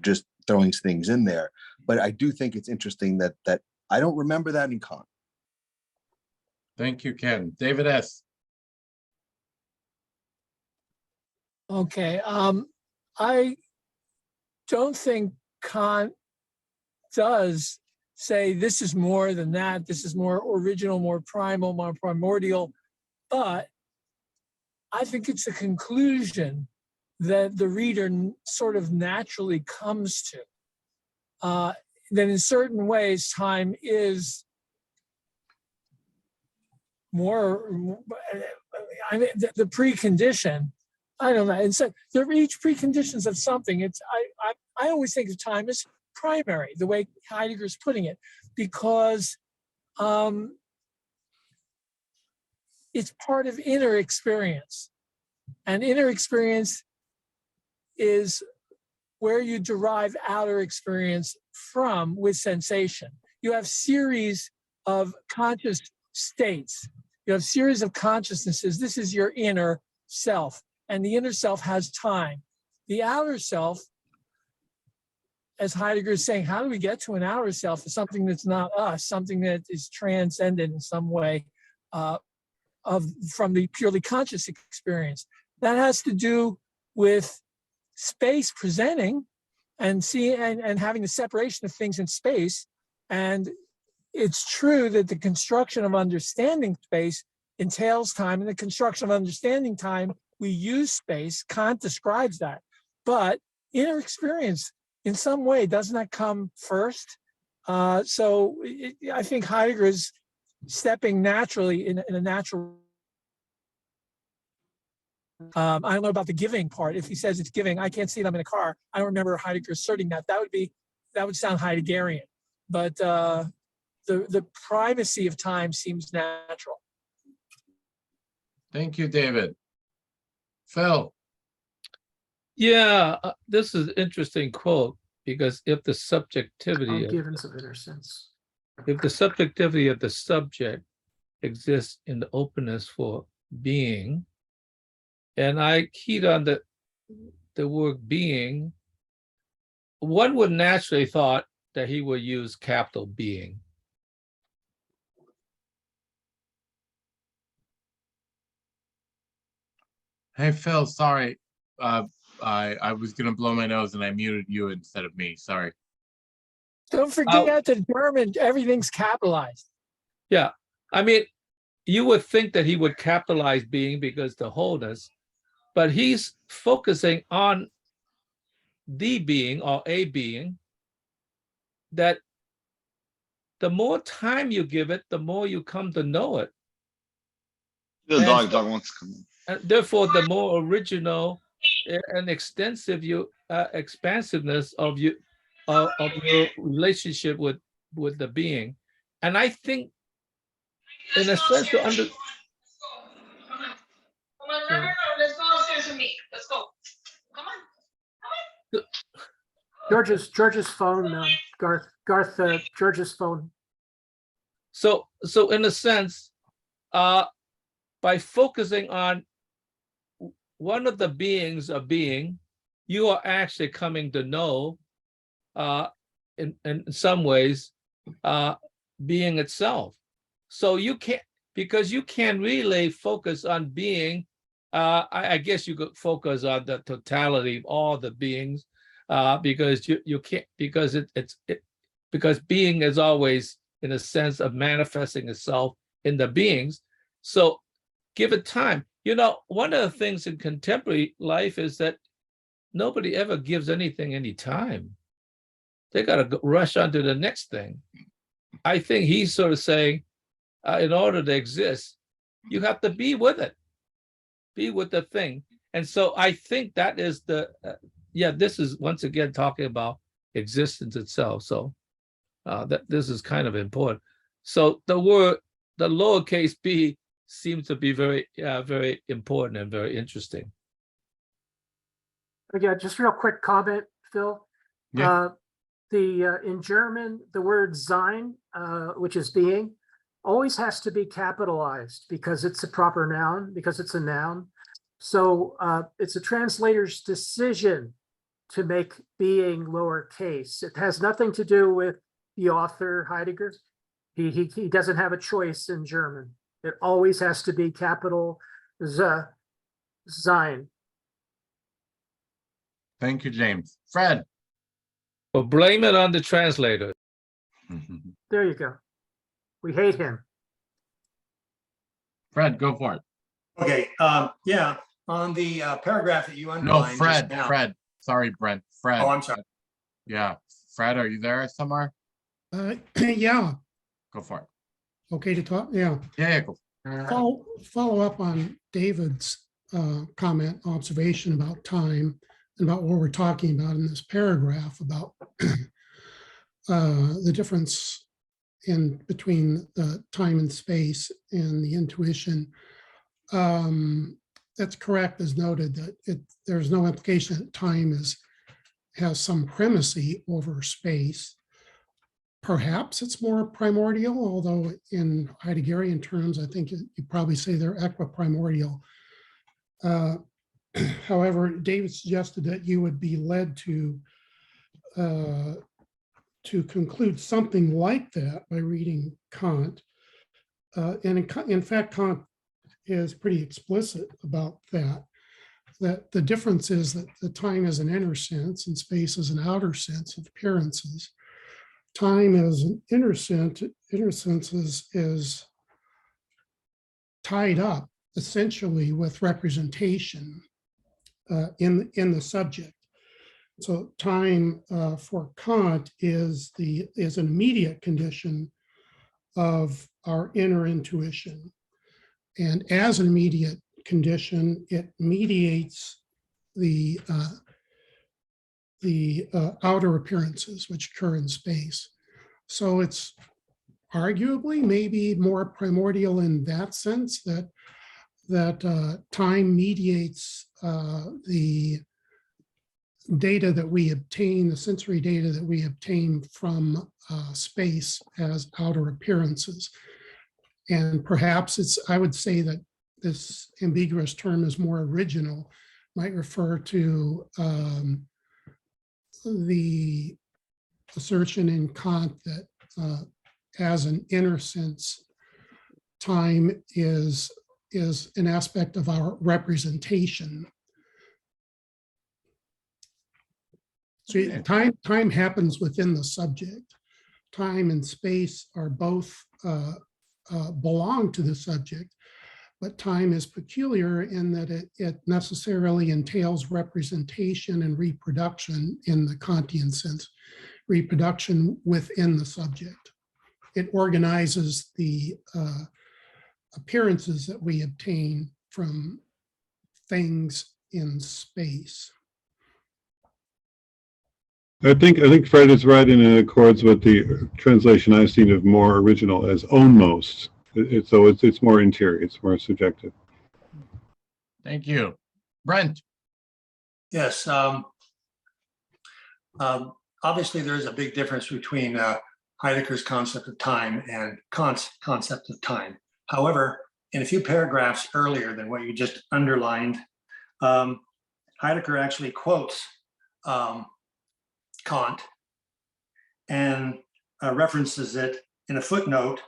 just throwing things in there, but I do think it's interesting that I don't remember that in Kant. Thank you, Ken. David S. Okay, I don't think Kant does say this is more than that, this is more original, more primal, more primordial, but I think it's a conclusion that the reader sort of naturally comes to. That in certain ways, time is more, I mean, the precondition, I don't know. And so they're each preconditions of something. I always think of time as primary, the way Heidegger's putting it, because it's part of inner experience. And inner experience is where you derive outer experience from with sensation. You have series of conscious states. You have series of consciousnesses. This is your inner self. And the inner self has time. The outer self, as Heidegger is saying, how do we get to an outer self? Is something that's not us, something that is transcendent in some way from the purely conscious experience. That has to do with space presenting and having the separation of things in space. And it's true that the construction of understanding space entails time, and the construction of understanding time, we use space. Kant describes that. But inner experience, in some way, doesn't that come first? I think Heidegger is stepping naturally in a natural. I don't know about the giving part. If he says it's giving, I can't see it. I'm in a car. I don't remember Heidegger asserting that. That would sound Heideggerian. But the primacy of time seems natural. Thank you, David. Phil. Yeah, this is an interesting quote, because if the subjectivity Givens of inner sense. If the subjectivity of the subject exists in the openness for being, and I keyed on the word being, one would naturally thought that he would use capital being. Hey, Phil, sorry. I was going to blow my nose and I muted you instead of me. Sorry. Don't forget that German, everything's capitalized. Yeah, I mean, you would think that he would capitalize being because the wholeness, but he's focusing on the being or a being that the more time you give it, the more you come to know it. The dog wants to come in. And therefore, the more original and extensive expansiveness of your relationship with the being. And I think, in a sense, to under. Come on, no, let's go upstairs with me. Let's go. Come on. George's phone, Garth, George's phone. So in a sense, by focusing on one of the beings of being, you are actually coming to know, in some ways, being itself. So you can't, because you can't really focus on being. I guess you could focus on the totality of all the beings, because you can't, because because being is always in a sense of manifesting itself in the beings. So give it time. You know, one of the things in contemporary life is that nobody ever gives anything any time. They got to rush on to the next thing. I think he's sort of saying, in order to exist, you have to be with it, be with the thing. And so I think that is the, this is once again talking about existence itself. So that this is kind of important. So the word, the lowercase b, seems to be very, very important and very interesting. Again, just real quick comment, Phil. Yeah. In German, the word sein, which is being, always has to be capitalized because it's a proper noun, because it's a noun. So it's a translator's decision to make being lowercase. It has nothing to do with the author, Heidegger. He doesn't have a choice in German. It always has to be capital sein. Thank you, James. Fred. Well, blame it on the translator. There you go. We hate him. Fred, go for it. Okay, yeah, on the paragraph that you No, underlined. Fred, just now- Fred. Sorry, Brent. Fred. Oh, I'm sorry. Yeah. Fred, are you there somewhere? Yeah, Go for it. okay to talk, yeah. Yeah, go. Follow up on David's comment, observation about time, and about what we're talking about in this paragraph about the difference in between time and space and the intuition. That's correct, as noted, that there's no implication that time has some primacy over space. Perhaps it's more primordial, although in Heideggerian terms, I think you probably say they're equiprimordial. However, David suggested that you would be led to conclude something like that by reading Kant. And in fact, Kant is pretty explicit about that the difference is that the time is an inner sense and space is an outer sense of appearances. Time as an inner sense is tied up essentially with representation in the subject. So time for Kant is an immediate condition of our inner intuition. And as an immediate condition, it mediates the outer appearances which occur in space. So it's arguably maybe more primordial in that sense, that time mediates the data that we obtain, the sensory data that we obtain from space as outer appearances. And perhaps I would say that this ambiguous term is more original, might refer to the assertion in Kant that as an inner sense, time is an aspect of our representation. So time happens within the subject. Time and space are both belong to the subject, but time is peculiar in that it necessarily entails representation and reproduction in the Kantian sense, reproduction within the subject. It organizes the appearances that we obtain from things in space. I think Fred is right, and in accords with the translation I've seen of more original as ownmost. So it's more interior, it's more subjective. Thank you. Brent. Yes. Obviously, there's a big difference between Heidegger's concept of time and Kant's concept of time. However, in a few paragraphs earlier than what you just underlined, Heidegger actually quotes Kant and references it in a footnote,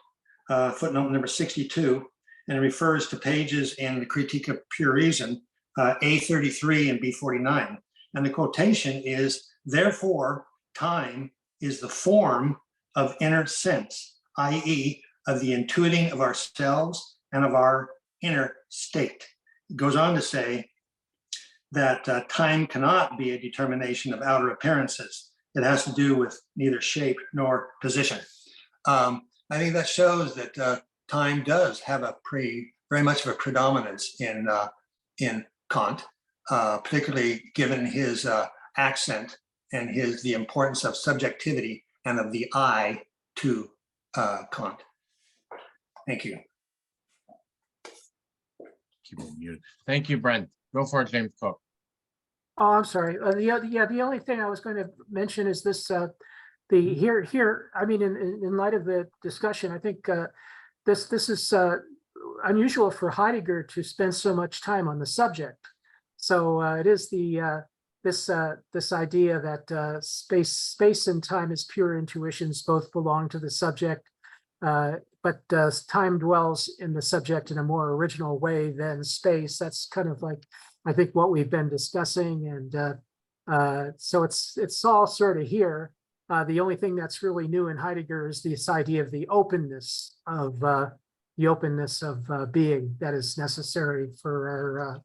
footnote number 62, and refers to pages in the Critique of Pure Reason, A33 and B49. And the quotation is, therefore, time is the form of inner sense, i.e., of the intuiting of ourselves and of our inner state. It goes on to say that time cannot be a determination of outer appearances. It has to do with neither shape nor position. I think that shows that time does have a very much of a predominance in Kant, particularly given his accent and the importance of subjectivity and of the I to Kant. Thank you. Keep it muted. Thank you, Brent. Go for it, James Cook. Oh, I'm sorry. The only thing I was going to mention is this, I mean, in light of the discussion, I think this is unusual for Heidegger to spend so much time on the subject. So it is this idea that space and time as pure intuitions both belong to the subject, but time dwells in the subject in a more original way than space. That's kind of like, I think, what we've been discussing, and so it's all sort of here. The only thing that's really new in Heidegger is this idea of the openness of being that is necessary for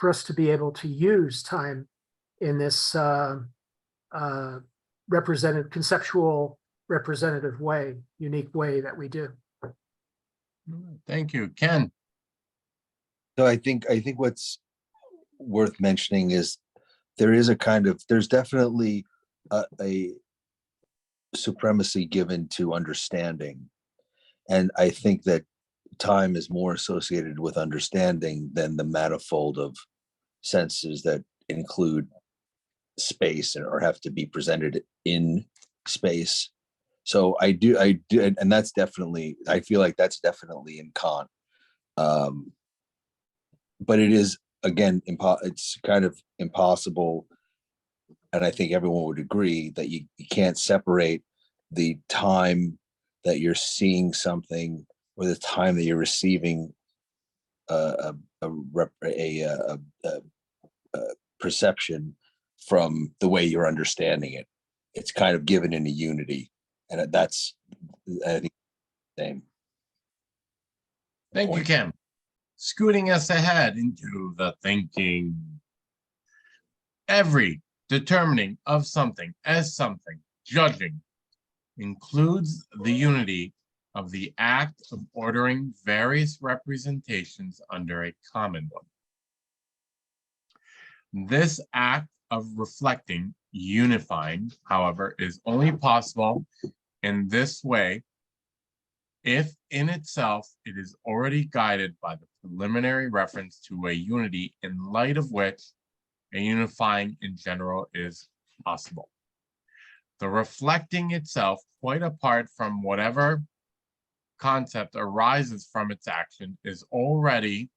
us to be able to use time in this conceptual representative way, unique way that we do. Thank you, Ken. So I think what's worth mentioning is there's definitely a supremacy given to understanding. And I think that time is more associated with understanding than the manifold of senses that include space or have to be presented in space. So I do, and that's definitely, I feel like that's definitely in Kant. But it is, again, it's kind of impossible, and I think everyone would agree that you can't separate the time that you're seeing something or the time that you're receiving a perception from the way you're understanding it. It's kind of given in a unity, and that's, I think, the same. Thank you, Ken. Scooting us ahead into the thinking. Every determining of something as something, judging, includes the unity of the act of ordering various representations under a common one. This act of reflecting, unifying, however, is only possible in this way if in itself it is already guided by the preliminary reference to a unity in light of which a unifying in general is possible. The reflecting itself, quite apart from whatever concept arises from its action, is already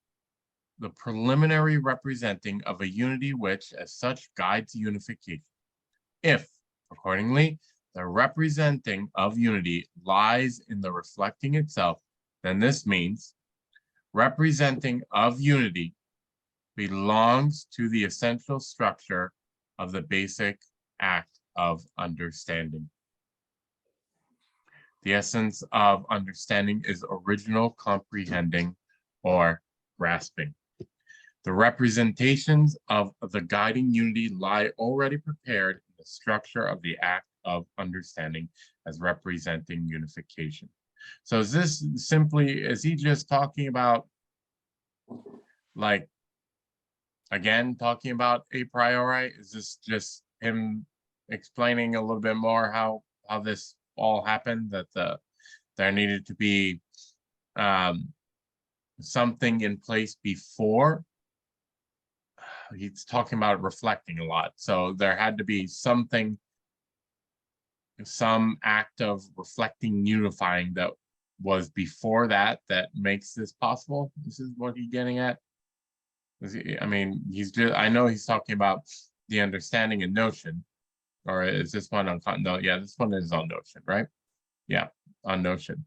the preliminary representing of a unity which as such guides unification. If, accordingly, the representing of unity lies in the reflecting itself, then this means representing of unity belongs to the essential structure of the basic act of understanding. The essence of understanding is original comprehending or grasping. The representations of the guiding unity lie already prepared in the structure of the act of understanding as representing unification. So is this simply, is he just talking about, like, again, talking about a priori? Is this just him explaining a little bit more how this all happened, that there needed to be something in place before? He's talking about reflecting a lot, so there had to be something some act of reflecting, unifying that was before that makes this possible? This is what he's getting at. I mean, I know he's talking about the understanding and notion, or is this one on no? Yeah, this one is on notion, right? Yeah, on notion.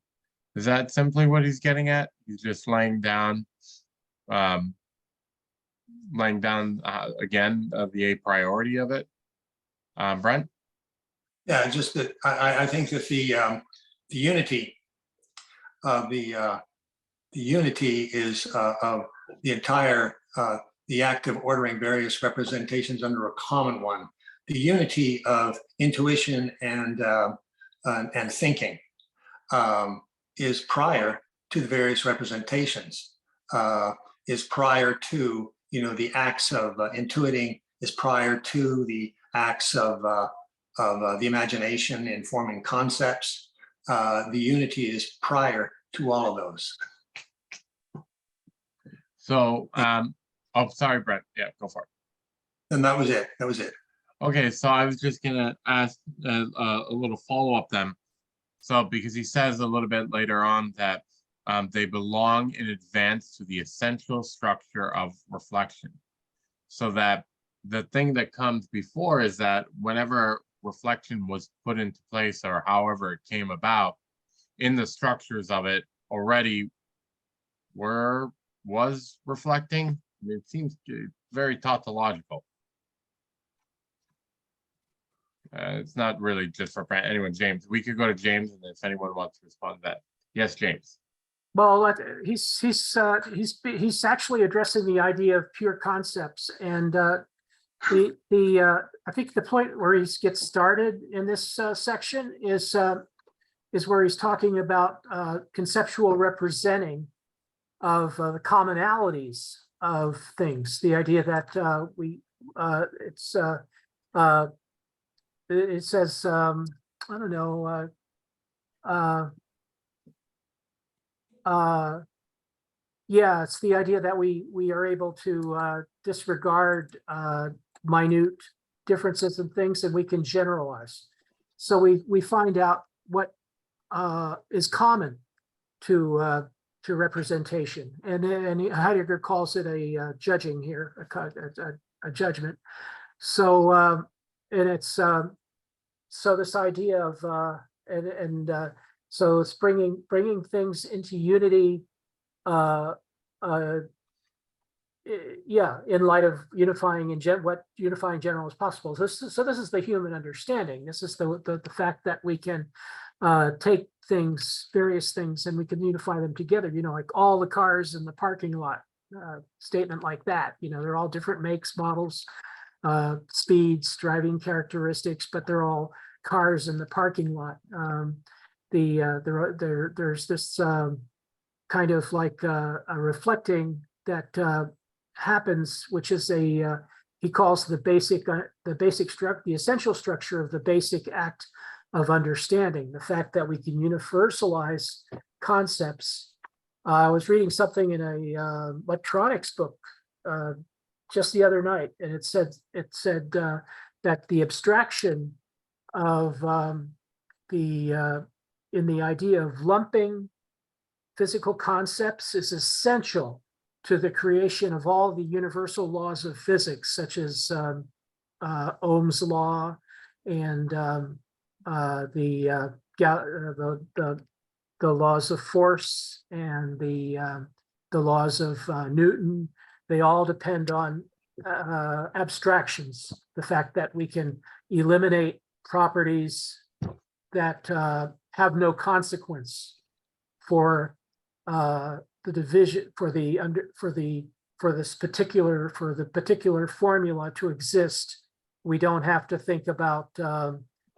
Is that simply what he's getting at? He's just laying down again the a priority of it. Brent? Yeah, just that I think that the unity of the unity is of the entire the act of ordering various representations under a common one. The unity of intuition and thinking is prior to the various representations. Is prior to the acts of intuiting. Is prior to the acts of the imagination in forming concepts. The unity is prior to all of those. So, oh, sorry, Brent. Yeah, go for it. And that was it. That was it. Okay, so I was just gonna ask a little follow-up then. So, because he says a little bit later on that they belong in advance to the essential structure of reflection. So that the thing that comes before is that whenever reflection was put into place or however it came about, in the structures of it already was reflecting. I mean, it seems very tautological. It's not really just for anyone. James, we could go to James, and if anyone wants to respond to that. Yes, James. Well, he's actually addressing the idea of pure concepts, and I think the point where he gets started in this section is where he's talking about conceptual representing of the commonalities of things. The idea that it says I don't know. Yeah, it's the idea that we are able to disregard minute differences in things, and we can generalize. So we find out what is common to representation, and Heidegger calls it a judging here, a judgment. So and it's so this idea of so it's bringing things into unity, yeah, in light of unifying what unifying general is possible. So this is the human understanding. This is the fact that we can take various things, and we can unify them together. Like all the cars in the parking lot, statement like that. They're all different makes, models, speeds, driving characteristics, but they're all cars in the parking lot. There's this kind of like a reflecting that happens, which is he calls the essential structure of the basic act of understanding. The fact that we can universalize concepts. I was reading something in a electronics book just the other night, and it said that the abstraction of in the idea of lumping physical concepts is essential to the creation of all the universal laws of physics, such as Ohm's law and the laws of force and the laws of Newton. They all depend on abstractions. The fact that we can eliminate properties that have no consequence for the division for the particular formula to exist. We don't have to think about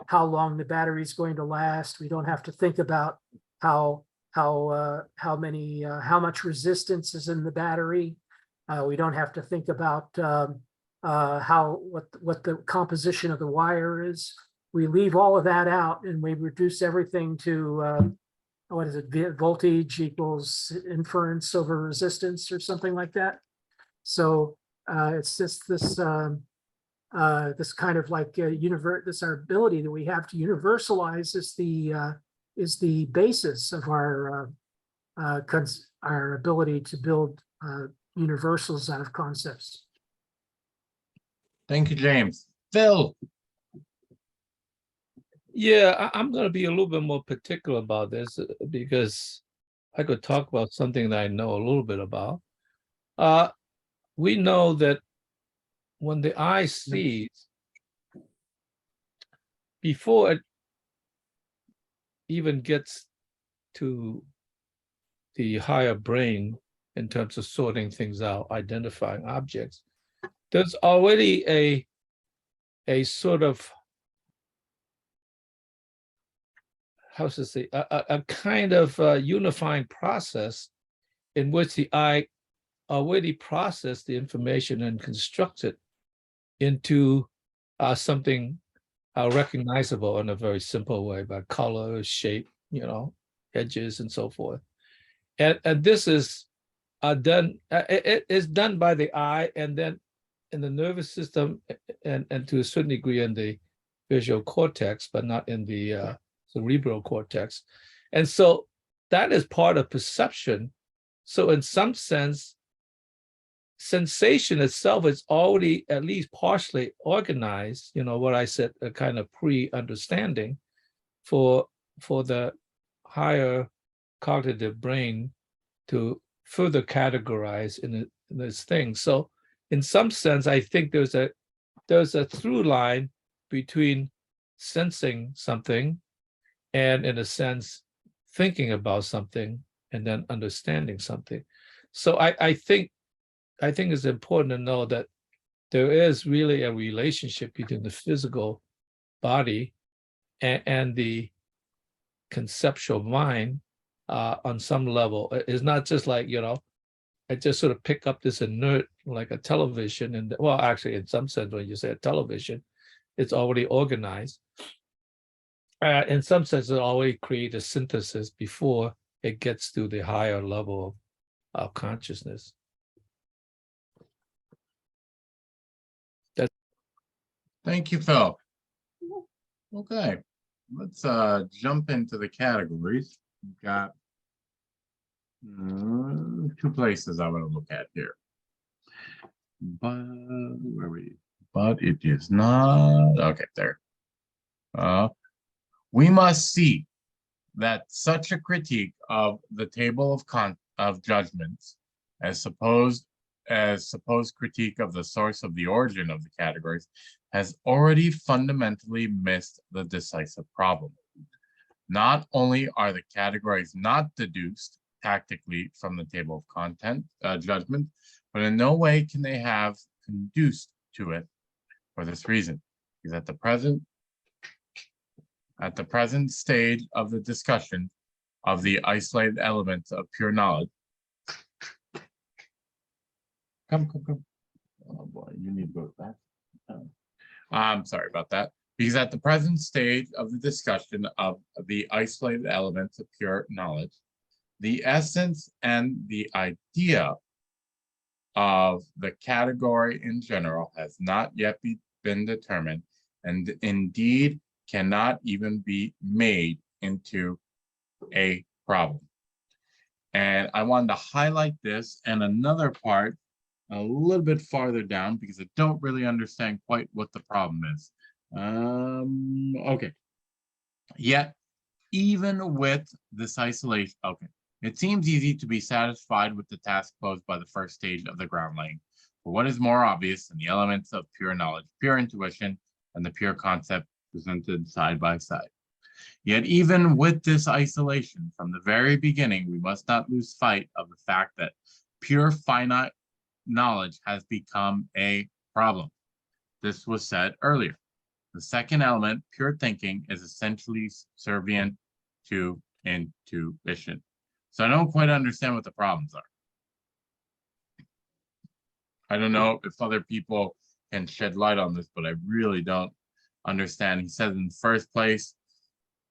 how long the battery is going to last. We don't have to think about how much resistance is in the battery. We don't have to think about what the composition of the wire is. We leave all of that out, and we reduce everything to what is it? Voltage equals inference over resistance or something like that. So it's just this this kind of like this our ability that we have to universalize is the basis of our ability to build universals out of concepts. Thank you, James. Phil. Yeah, I'm going to be a little bit more particular about this because I could talk about something that I know a little bit about. We know that when the eye sees, before it even gets to the higher brain in terms of sorting things out, identifying objects, there's already a sort of, how to say, a kind of unifying process in which the eye already processed the information and constructs it into something recognizable in a very simple way by color, shape, edges, and so forth. And this is done. It is done by the eye, and then in the nervous system, and to a certain degree in the visual cortex, but not in the cerebral cortex. And so that is part of perception. So in some sense, sensation itself is already at least partially organized, what I said, a kind of pre-understanding for the higher cognitive brain to further categorize in this thing. So in some sense, I think there's a through line between sensing something and, in a sense, thinking about something and then understanding something. So I think it's important to know that there is really a relationship between the physical body and the conceptual mind on some level. It's not just like, I just sort of pick up this inert, like a television, and well, actually, in some sense, when you say a television, it's already organized. In some sense, it already creates a synthesis before it gets to the higher level of consciousness. Thank you, Phil. Okay, let's jump into the categories. We've got two places I want to look at here. But where are we? But it is not. Okay, there. We must see that such a critique of the table of judgments as supposed critique of the source of the origin of the categories has already fundamentally missed the decisive problem. Not only are the categories not deduced tactically from the table of content judgment, but in no way can they have conduced to it for this reason, because at the present stage of the discussion of the isolated elements of pure knowledge. Come. Oh boy, you need to go back. I'm sorry about that. Because at the present stage of the discussion of the isolated elements of pure knowledge, the essence and the idea of the category in general has not yet been determined, and indeed cannot even be made into a problem. And I wanted to highlight this and another part a little bit farther down because I don't really understand quite what the problem is. Okay. Yet, even with this isolation, okay, it seems easy to be satisfied with the task posed by the first stage of the ground laying. For what is more obvious than the elements of pure knowledge, pure intuition, and the pure concept presented side by side? Yet even with this isolation, from the very beginning, we must not lose sight of the fact that pure finite knowledge has become a problem. This was said earlier. The second element, pure thinking, is essentially subservient to intuition. So I don't quite understand what the problems are. I don't know if other people can shed light on this, but I really don't understand. He said in the first place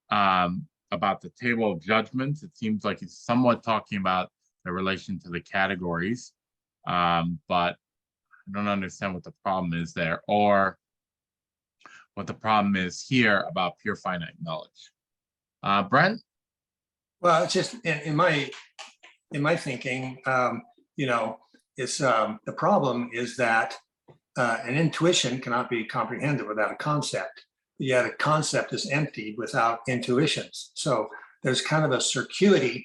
about the table of judgments, it seems like he's somewhat talking about the relation to the categories, but I don't understand what the problem is there. Or what the problem is here about pure finite knowledge. Brent? Well, it's just in my thinking, you know, it's the problem is that an intuition cannot be comprehended without a concept. Yet a concept is empty without intuitions. So there's kind of a circuity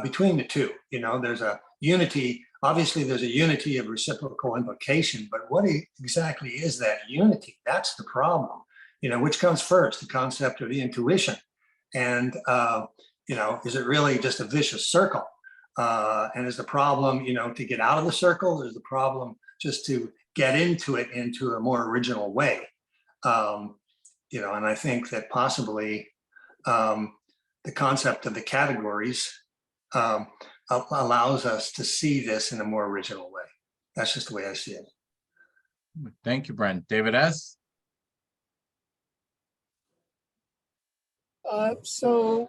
between the two. You know, there's a unity. Obviously, there's a unity of reciprocal implication, but what exactly is that unity? That's the problem. You know, which comes first, the concept or the intuition? And you know, is it really just a vicious circle? And is the problem, you know, to get out of the circle? Is the problem just to get into it into a more original way? You know, and I think that possibly the concept of the categories allows us to see this in a more original way. That's just the way I see it. Thank you, Brent. David S. So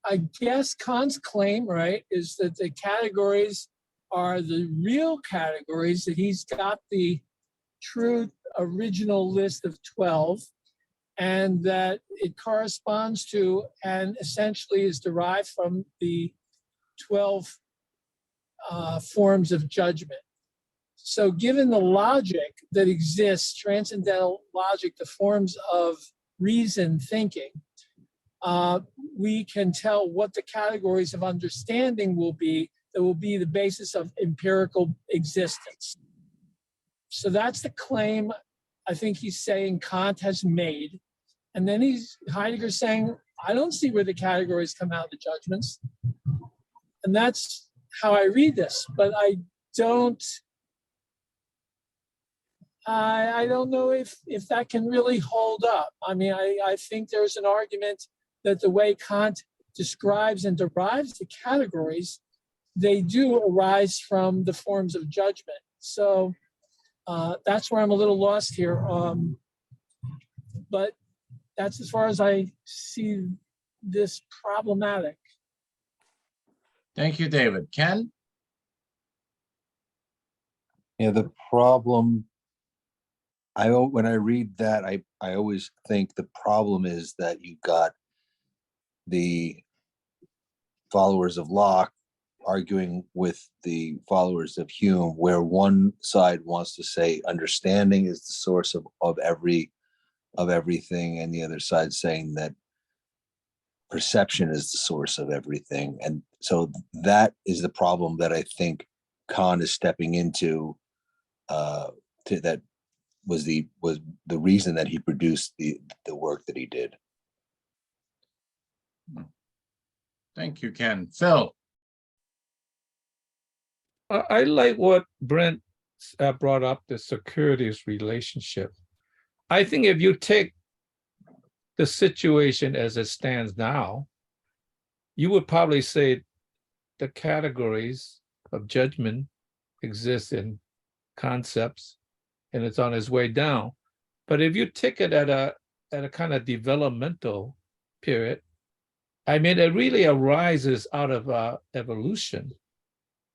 I guess Kant's claim, right, is that the categories are the real categories, that he's got the true original list of 12, and that it corresponds to and essentially is derived from the 12 forms of judgment. So given the logic that exists, transcendental logic, the forms of reason thinking, we can tell what the categories of understanding will be that will be the basis of empirical existence. So that's the claim I think he's saying Kant has made. And then Heidegger's saying, I don't see where the categories come out of the judgments. And that's how I read this, but I don't know if that can really hold up. I mean, I think there's an argument that the way Kant describes and derives the categories, they do arise from the forms of judgment. So that's where I'm a little lost here. But that's as far as I see this problematic. Thank you, David. Ken? Yeah, the problem, when I read that, I always think the problem is that you've got the followers of Locke arguing with the followers of Hume, where one side wants to say understanding is the source of everything, and the other side saying that perception is the source of everything. And so that is the problem that I think Kant is stepping into. That was the reason that he produced the work that he did. Thank you, Ken. Phil? I like what Brent brought up, the securities relationship. I think if you take the situation as it stands now, you would probably say the categories of judgment exist in concepts and it's on its way down. But if you take it at a kind of developmental period, I mean, it really arises out of evolution.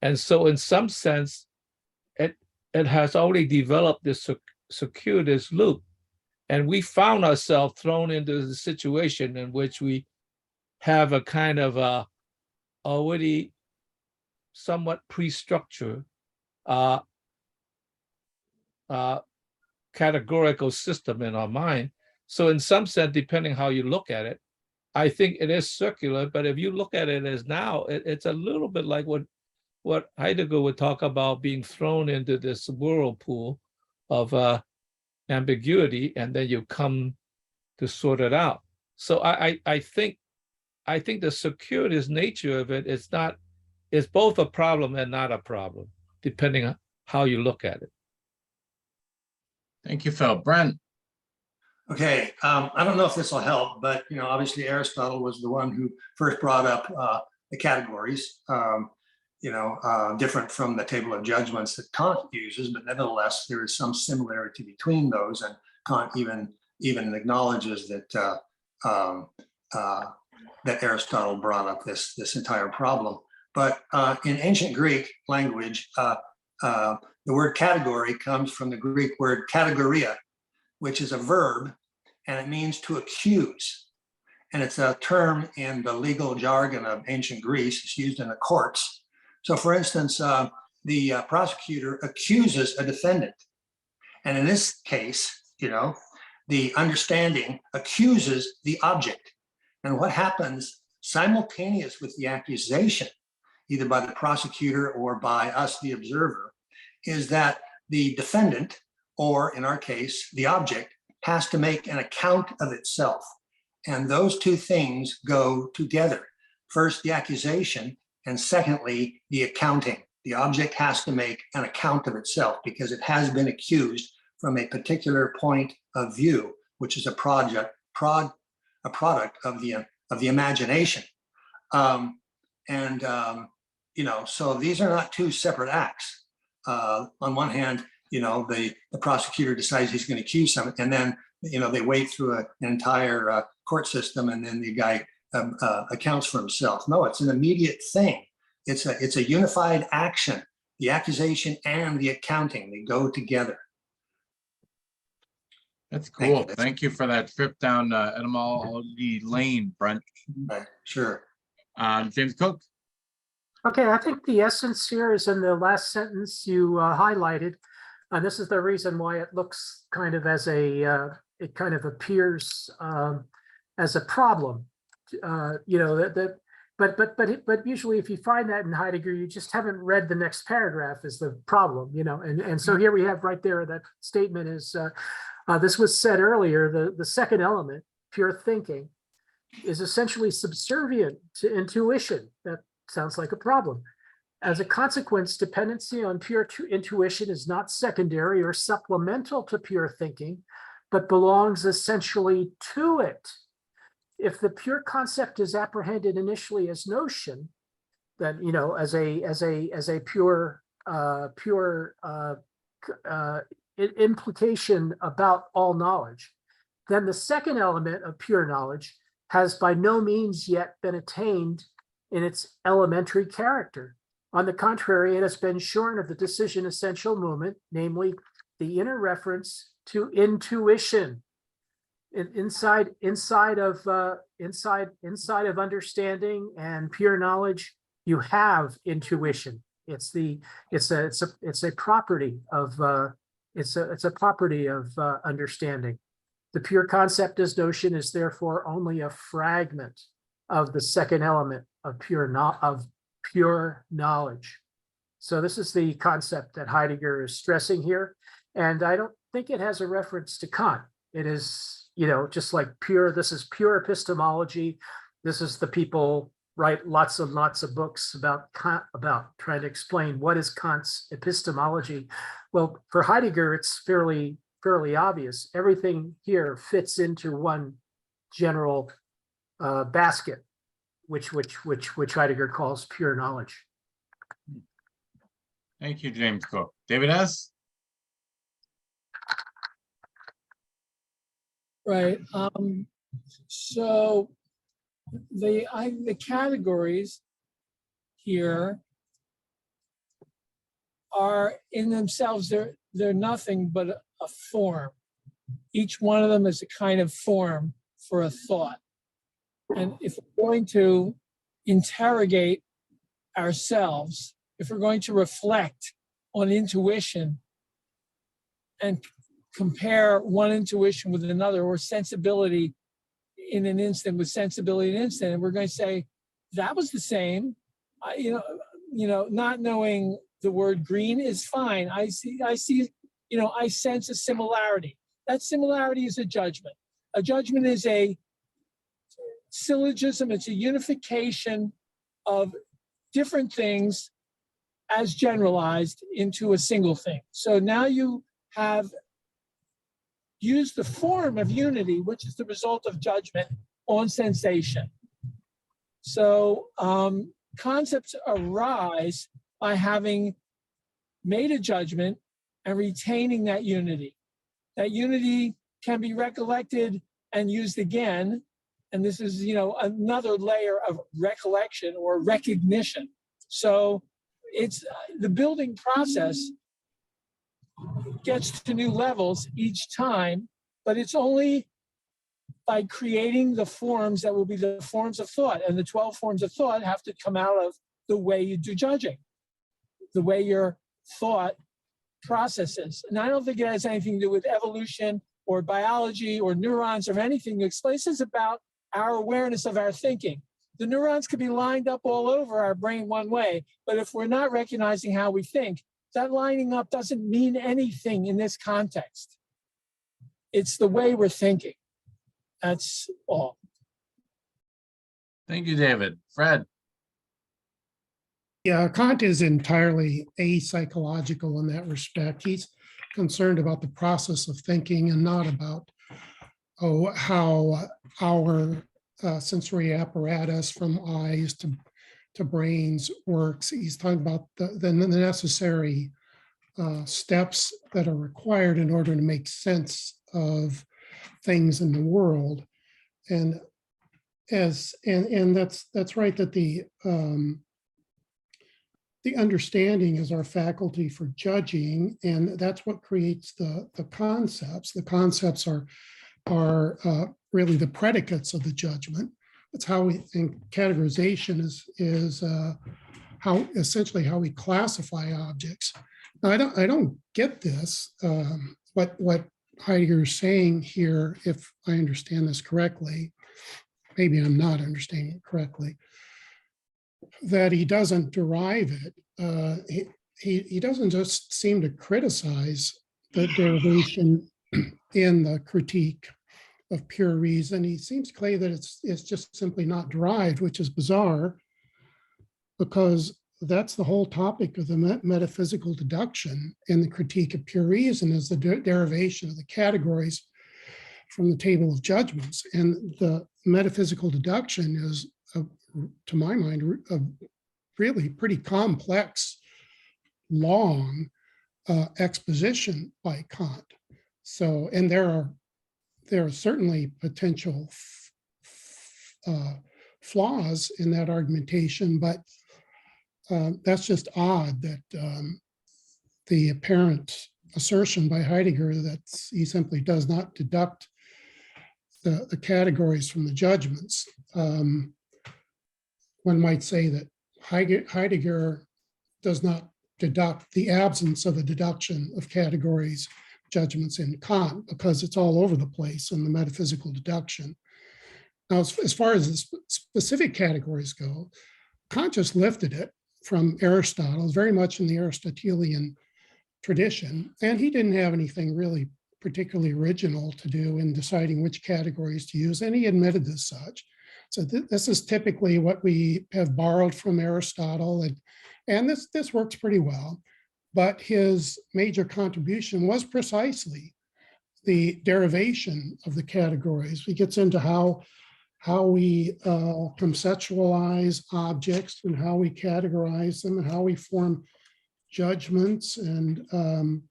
And so in some sense, it has already developed this circuitous loop. And we found ourselves thrown into the situation in which we have a kind of already somewhat pre-structured categorical system in our mind. So in some sense, depending how you look at it, I think it is circular, but if you look at it as now, it's a little bit like what Heidegger would talk about, being thrown into this whirlpool of ambiguity, and then you come to sort it out. So I think the circuitous nature of it is both a problem and not a problem, depending on how you look at it. Thank you, Phil. Brent? Okay, I don't know if this will help, but you know, obviously Aristotle was the one who first brought up the categories. You know, different from the table of judgments that Kant uses, but nevertheless, there is some similarity between those, and Kant even acknowledges that that Aristotle brought up this entire problem. But in ancient Greek language, the word category comes from the Greek word kategoria, which is a verb, and it means to accuse. And it's a term in the legal jargon of ancient Greece. It's used in the courts. So for instance, the prosecutor accuses a defendant. And in this case, the understanding accuses the object. And what happens simultaneous with the accusation, either by the prosecutor or by us, the observer, is that the defendant, or in our case, the object, has to make an account of itself. And those two things go together. First, the accusation, and secondly, the accounting. The object has to make an account of itself because it has been accused from a particular point of view, which is a product of the imagination. So these are not two separate acts. On one hand, the prosecutor decides he's going to accuse someone, and then they wait through an entire court system, and then the guy accounts for himself. No, it's an immediate thing. It's a unified action. The accusation and the accounting, they go together. That's cool. Thank you for that trip down etymology lane, Brent. Right. Sure. James Cook. Okay, I think the essence here is in the last sentence you highlighted. And this is the reason why it looks kind of as it kind of appears as a problem. But usually if you find that in Heidegger, you just haven't read the next paragraph is the problem, and so here we have right there, that statement is, this was said earlier, the second element, pure thinking, is essentially subservient to intuition. That sounds like a problem. As a consequence, dependency on pure intuition is not secondary or supplemental to pure thinking, but belongs essentially to it. If the pure concept is apprehended initially as notion, then as a pure implication about all knowledge, then the second element of pure knowledge has by no means yet been attained in its elementary character. On the contrary, it has been shorn of the decision essential moment, namely the inner reference to intuition. Inside of understanding and pure knowledge, you have intuition. It's a property of understanding. The pure concept as notion is therefore only a fragment of the second element of pure knowledge. So this is the concept that Heidegger is stressing here, and I don't think it has a reference to Kant. It is, just like this is pure epistemology. This is the people write lots and lots of books about Kant, about trying to explain what is Kant's epistemology. Well, for Heidegger, it's fairly obvious. Everything here fits into one general basket, which Heidegger calls pure knowledge. Thank you, James Cook. David S. Right. So the categories here are in themselves, they're nothing but a form. Each one of them is a kind of form for a thought. And if we're going to interrogate ourselves, if we're going to reflect on intuition and compare one intuition with another, or sensibility in an instant with sensibility in an instant, and we're going to say that was the same, not knowing the word green is fine. I see, I sense a similarity. That similarity is a judgment. A judgment is a syllogism. It's a unification of different things as generalized into a single thing. So now you have used the form of unity, which is the result of judgment on sensation. So concepts arise by having made a judgment and retaining that unity. That unity can be recollected and used again. And this is, another layer of recollection or recognition. So it's the building process gets to new levels each time, but it's only by creating the forms that will be the forms of thought. And the 12 forms of thought have to come out of the way you do judging, the way your thought processes. And I don't think it has anything to do with evolution or biology or neurons or anything to explain. This is about our awareness of our thinking. The neurons could be lined up all over our brain one way, but if we're not recognizing how we think, that lining up doesn't mean anything in this context. It's the way we're thinking. That's all. Thank you, David. Fred. Yeah, Kant is entirely apsychological in that respect. He's concerned about the process of thinking and not about how our sensory apparatus from eyes to brains works. He's talking about the necessary steps that are required in order to make sense of things in the world. And that's right, that the understanding is our faculty for judging, and that's what creates the concepts. The concepts are really the predicates of the judgment. That's how we think. Categorization is essentially how we classify objects. Now, I don't get this, what Heidegger is saying here, if I understand this correctly. Maybe I'm not understanding it correctly, that he doesn't derive it. He doesn't just seem to criticize the derivation in the critique of pure reason. He seems to claim that it's just simply not derived, which is bizarre, because that's the whole topic of the metaphysical deduction in the critique of pure reason, is the derivation of the categories from the table of judgments. And the metaphysical deduction is, to my mind, a really pretty complex, long exposition by Kant. So, and there are certainly potential flaws in that argumentation, but that's just odd that the apparent assertion by Heidegger that he simply does not deduct the categories from the judgments. One might say that Heidegger does not deduct the absence of a deduction of categories, judgments in Kant, because it's all over the place in the metaphysical deduction. Now, as far as the specific categories go, Kant just lifted it from Aristotle. It's very much in the Aristotelian tradition, and he didn't have anything really particularly original to do in deciding which categories to use, and he admitted as such. So this is typically what we have borrowed from Aristotle, and this works pretty well. But his major contribution was precisely the derivation of the categories. He gets into how we conceptualize objects and how we categorize them and how we form judgments. And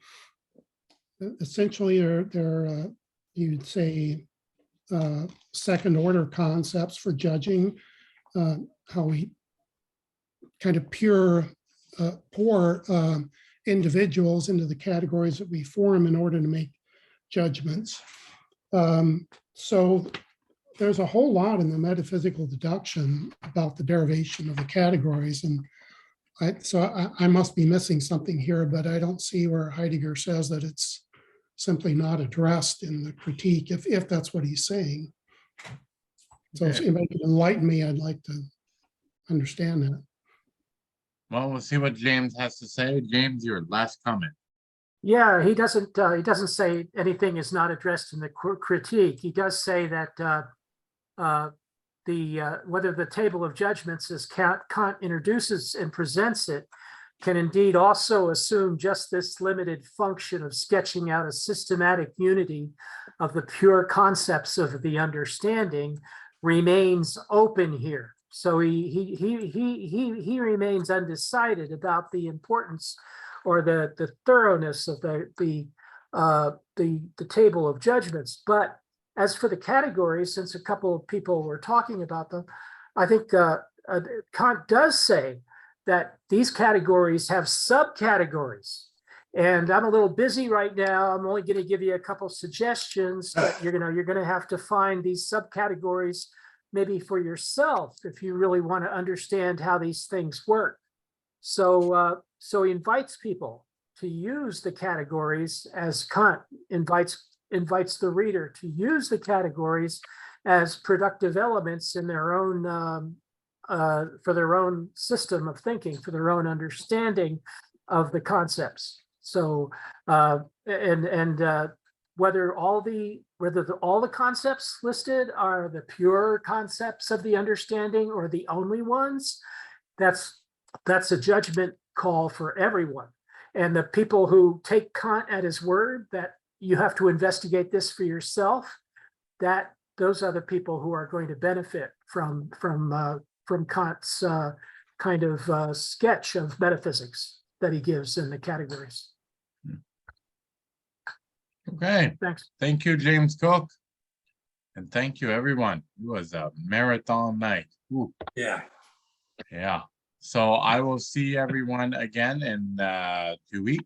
essentially, they're you'd say, second order concepts for judging, how we kind of pour individuals into the categories that we form in order to make judgments. So there's a whole lot in the metaphysical deduction about the derivation of the categories. And I must be missing something here, but I don't see where Heidegger says that it's simply not addressed in the critique, if that's what he's saying. So if anybody can enlighten me, I'd like to understand that. Well, we'll see what James has to say. James, your last comment. Yeah, he doesn't say anything is not addressed in the critique. He does say that whether the table of judgments, as Kant introduces and presents it, can indeed also assume just this limited function of sketching out a systematic unity of the pure concepts of the understanding, remains open here. So he remains undecided about the importance or the thoroughness of the table of judgments. But as for the categories, since a couple of people were talking about them, I think Kant does say that these categories have subcategories, And I'm a little busy right now. I'm only going to give you a couple suggestions, but you're going to have to find these subcategories maybe for yourself if you really want to understand how these things work. So he invites people to use the categories as Kant invites the reader to use the categories as productive elements in their own for their own system of thinking, for their own understanding of the concepts. So whether all the concepts listed are the pure concepts of the understanding or the only ones, that's a judgment call for everyone. And the people who take Kant at his word that you have to investigate this for yourself, that those are the people who are going to benefit from Kant's kind of sketch of metaphysics that he gives in the categories. Okay, Thanks. thank you, James Cook. And thank you, everyone. It was a marathon night. Ooh, Yeah. yeah. So I will see everyone again in 2 weeks.